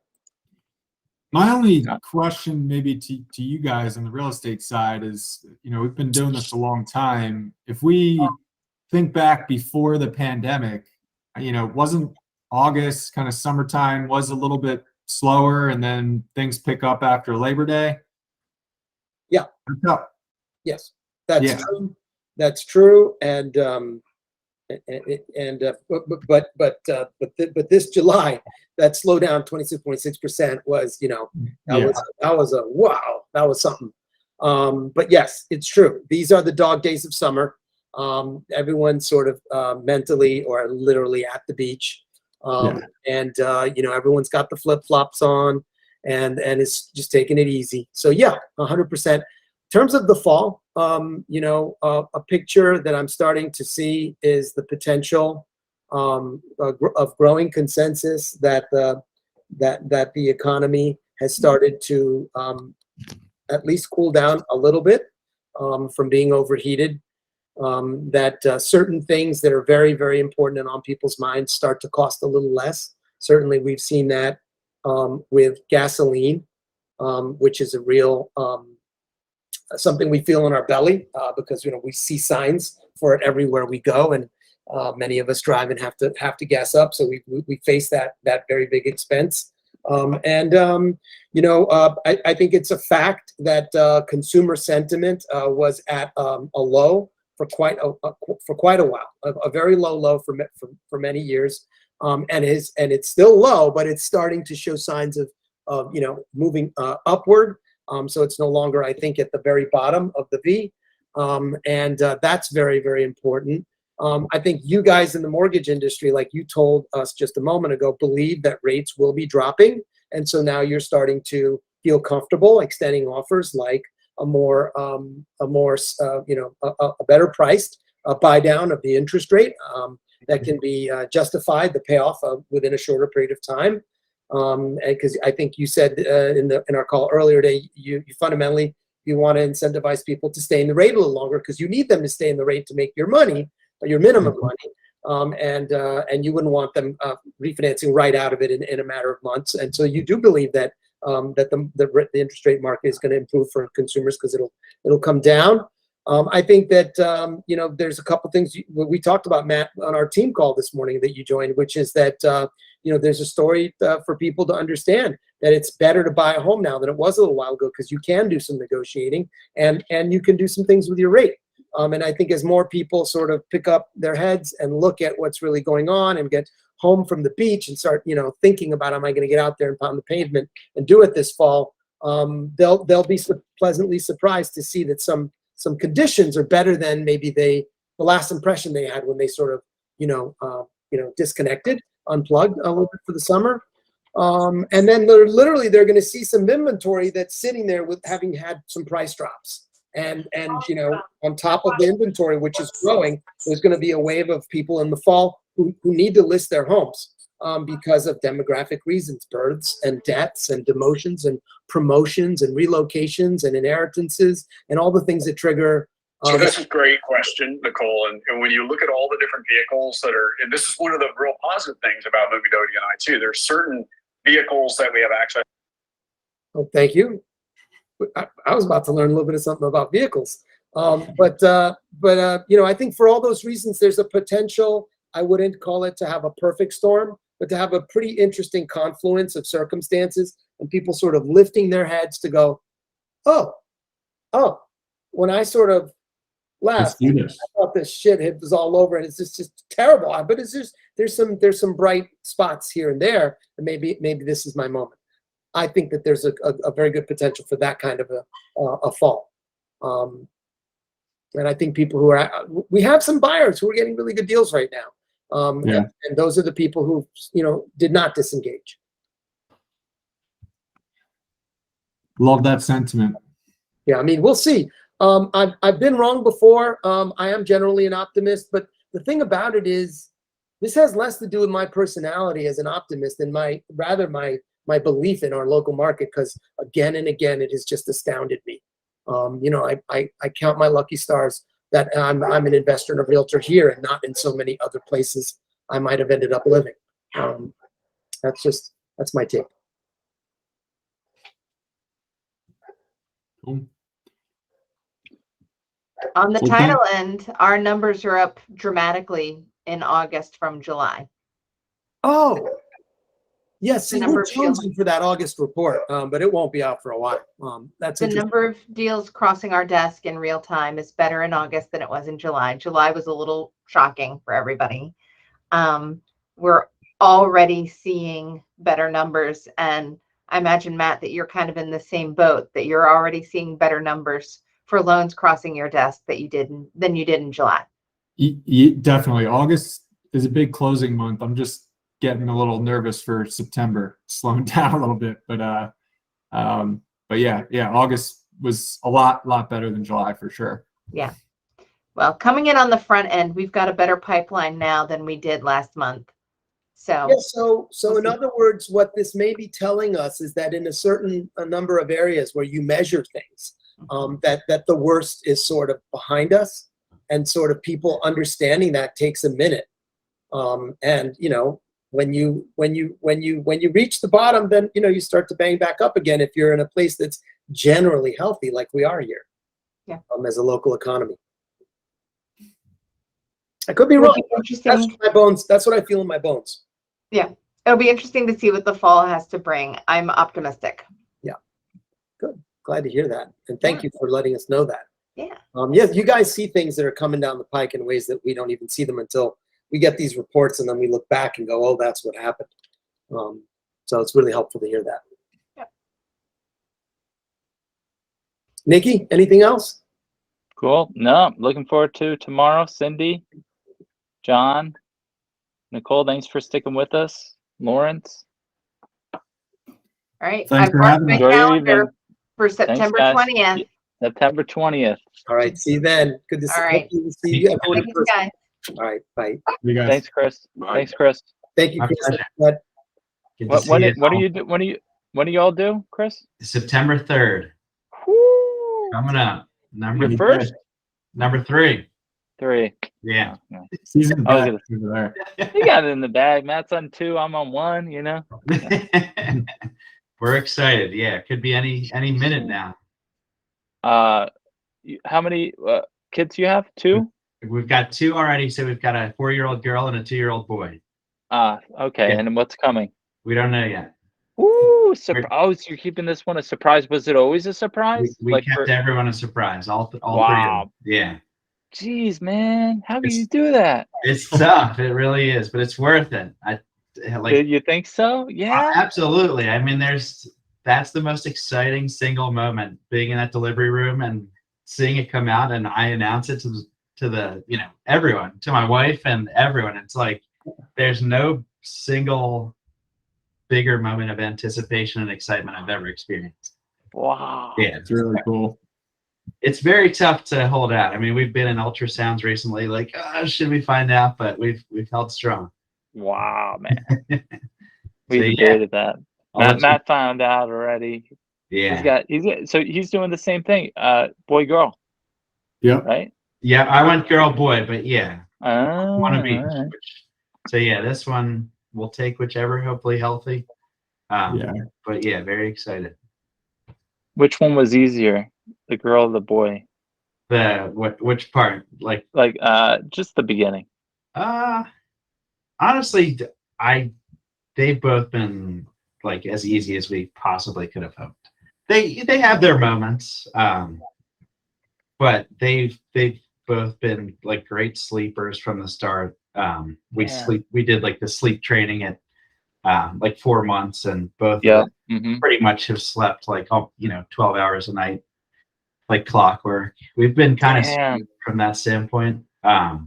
My only question maybe to you guys on the real estate side is, we've been doing this a long time. If we think back before the pandemic, wasn't August, kind of summertime, was a little bit slower, and then things pick up after Labor Day? Yeah. Yes, that's Yeah. true. That's true. And but this July, that slowdown 26.6% was, that was a wow, that was something. But yes, it's true. These are the dog days of summer. Everyone's sort of mentally or literally at the beach. And everyone's got the flip-flops on and it's just taking it easy. So yeah, 100%. In terms of the fall, a picture that I'm starting to see is the potential of growing consensus that the economy has started to at least cool down a little bit from being overheated. That certain things that are very, very important and on people's minds start to cost a little less. Certainly, we've seen that with gasoline, which is a real something we feel in our belly because we see signs for it everywhere we go, and many of us drive and have to gas up, so we face that very big expense. I think it's a fact that consumer sentiment was at a low for quite a while, a very low for many years, and it's still low, but it's starting to show signs of moving upward. So it's no longer, I think, at the very bottom of the V, and that's very, very important. I think you guys in the mortgage industry, like you told us just a moment ago, believe that rates will be dropping, and so now you're starting to feel comfortable extending offers like a better priced buy down of the interest rate that can be justified, the payoff within a shorter period of time. Because I think you said in our call earlier today, you fundamentally want to incentivize people to stay in the rate a little longer because you need them to stay in the rate to make your money, your minimum money, and you wouldn't want them refinancing right out of it in a matter of months. And so you do believe that the interest rate market is going to improve for consumers because it'll come down. I think that there's a couple things we talked about, Matt, on our team call this morning that you joined, which is that there's a story for people to understand that it's better to buy a home now than it was a little while ago because you can do some negotiating and you can do some things with your rate. And I think as more people sort of pick up their heads and look at what's really going on and get home from the beach and start thinking about, am I going to get out there and pound the pavement and do it this fall, they'll be pleasantly surprised to see that some conditions are better than maybe the last impression they had when they sort of disconnected, unplugged a little bit for the summer. And then they're going to see some inventory that's sitting there with having had some price drops. And on top of the inventory, which is growing, there's going to be a wave of people in the fall who need to list their homes because of demographic reasons, births and deaths and demotions and promotions and relocations and inheritances and all the things that trigger. So this is a great question, Nicole. And when you look at all the different vehicles that are, and this is one of the real positive things about Movie Doty and I too, there's certain vehicles that we have access. Oh, thank you. I was about to learn a little bit of something about vehicles. But I think for all those reasons, there's a potential, I wouldn't call it to have a perfect storm, but to have a pretty interesting confluence of circumstances and people sort of lifting their heads to go, oh, when I sort of left, I thought this shit was all over and it's just terrible. But it's just, there's some bright spots here and there, and maybe this is my moment. I think that there's a very good potential for that kind of a fall. And I think people we have some buyers who are getting really good deals right now. Yeah. And those are the people who, did not disengage. Love that sentiment. Yeah, I mean, we'll see. I've been wrong before. I am generally an optimist, but the thing about it is, this has less to do with my personality as an optimist and my belief in our local market, because again and again, it has just astounded me. I count my lucky stars that I'm an investor and a realtor here and not in so many other places I might have ended up living. That's my take. Cool. On the Well, title end, our numbers are up dramatically in August from July. Oh, yes. The See, number we're of deals. jonesing for that August report, but it won't be out for a while. That's The interesting. number of deals crossing our desk in real time is better in August than it was in July. July was a little shocking for everybody. We're already seeing better numbers, and I imagine, Matt, that you're kind of in the same boat, that you're already seeing better numbers for loans crossing your desk than you did in July. Definitely. August is a big closing month. I'm just getting a little nervous for September, slowing down a little bit. But yeah, August was a lot better than July for sure. Yeah. Well, coming in on the front end, we've got a better pipeline now than we did last month. So Yeah, so in other words, what this may be telling us is that in a number of areas where you measure things, that the worst is sort of behind us, and sort of people understanding that takes a minute. And when you reach the bottom, then you start to bang back up again if you're in a place that's generally healthy, like we are here. Yeah. As a local economy. I could be wrong. That's my bones. That's what I feel in my bones. Yeah, it'll be interesting to see what the fall has to bring. I'm optimistic. Yeah, good. Glad to hear that, and thank you for letting us know that. Yeah. Yeah, you guys see things that are coming down the pike in ways that we don't even see them until we get these reports, and then we look back and go, "Oh, that's what happened." So it's really helpful to hear that. Yeah. Nikki, anything else? Cool. No, looking forward to tomorrow. Cindy, John, Nicole, thanks for sticking with us. Lawrence. All right. Thanks I've for marked having my me. Enjoy your calendar evening. for Thanks, September guys. 20th. September 20th. All right. See you then. Good to see. All right. Hopefully we'll see you everyone in Thanks, person. guys. All right. Bye. You guys. Thanks, Chris. Thanks, Chris. Thank you, My Chris. pleasure. But Good to What see when you it, what do all. you do? When do y'all do, Chris? September 3rd. Woo! Coming up. Number Your three. first? Number 3. 3. Yeah. Oh, no. Season I was back gonna- over there. You got it in the bag. Matt's on 2. I'm on 1. We're excited. Yeah, it could be any minute now. How many kids you have? 2? We've got 2 already, so we've got a 4-year-old girl and a 2-year-old boy. Okay. Yeah. And what's coming? We don't know yet. Ooh, so you're keeping this one a surprise. Was it always a We, surprise? we kept everyone a surprise. All 3 of Wow. them. Yeah. Jeez, man, how can It's- you do that? It's tough. It really is, but it's worth it. Did you think so? Yeah. Absolutely. I mean, that's the most exciting single moment, being in that delivery room and seeing it come out, and I announce it to the everyone, to my wife and everyone. It's like there's no single bigger moment of anticipation and excitement I've ever experienced. Wow. Yeah, It's really cool. it's very tough to hold out. I mean, we've been in ultrasounds recently, like, should we find out? But we've held strong. Wow, man. So, We yeah, debated that. I'll let you- Matt found out already. yeah. He's doing the same thing. Boy, girl, Yep. right? Yeah, I went girl, boy, but yeah, one of each. Alright. So yeah, this one we'll take whichever, hopefully healthy. Yeah. But yeah, very excited. Which one was easier, the girl or the boy? Which part? Like, Just the beginning. honestly, they've both been like as easy as we possibly could have hoped. They have their moments, but they've both been like great sleepers from the start. We did like the sleep training at like 4 months, and both of them pretty much have slept like 12 hours a night, like clockwork. We've been kind of from that standpoint.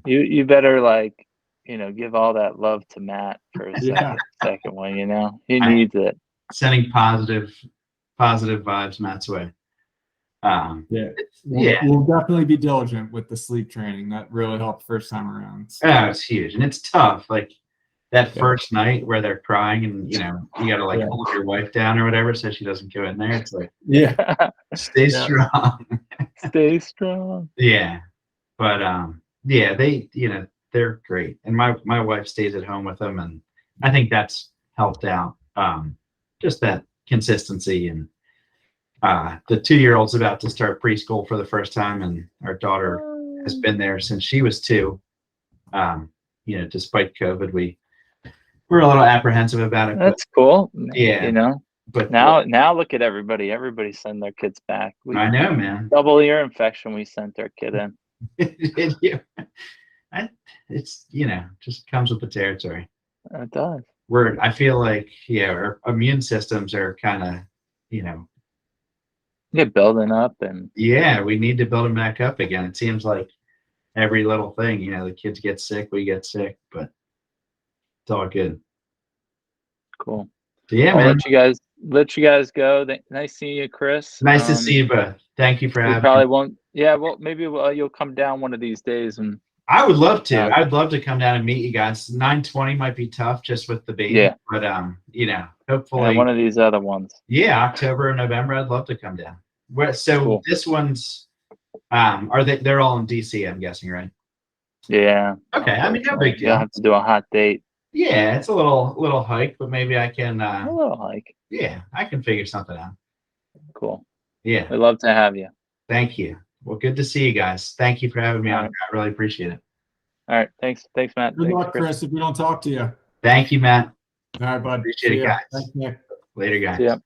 You better like give all that love to Matt for a Yeah. second one. He I- needs it. Sending positive vibes Matt's way. Yeah. Yeah. We'll definitely be diligent with the sleep training. That really helped first time around. So, Oh, it's huge, and it's tough. Like that Yeah. first night where they're crying, and you gotta like Yeah. hold your wife down or whatever so she doesn't go in there. It's like yeah. stay Yeah. strong. Stay strong. Yeah, but yeah, they're great, and my wife stays at home with them, and I think that's helped out. Just that consistency, and the 2-year-old's about to start preschool for the first time, and our daughter has been there since she was 2. Despite COVID, we're a little apprehensive about it. That's cool. Yeah. But Now look at everybody. Everybody send their kids back. I know, man. Double ear infection. We sent our kid in. It's just comes with the territory. It does. I feel like our immune systems are kind of Get building up and we need to build them back up again. It seems like every little thing, the kids get sick, we get sick, but it's all good. cool. So, yeah, I'll man. let you guys go. Nice seeing you, Chris. Nice to see you both. Thank you for We having probably me. won't. Yeah, well, maybe you'll come down one of these days and. I would love to. Yeah. I'd love to come down and meet you guys. 9:20 might be tough just with the baby. Yeah. But hopefully one of these other ones. Yeah, October and November, I'd love to come down. So Cool. this one's they're all in DC, I'm guessing, right? Yeah. Okay. I mean, no big You'll deal. have to do a hot date. Yeah, it's a little hike, but maybe I can A little hike. I can figure something out. Cool. Yeah. We'd love to have you. Thank you. Well, good to see you guys. Thank you for having me All on. right. I really appreciate it. All right. Thanks, Matt. Good Thanks, luck, Chris, if we don't talk to you. All Thank you, Matt. right, bud. Appreciate See it, ya. guys. Thanks, Nick. Later, guys. See ya.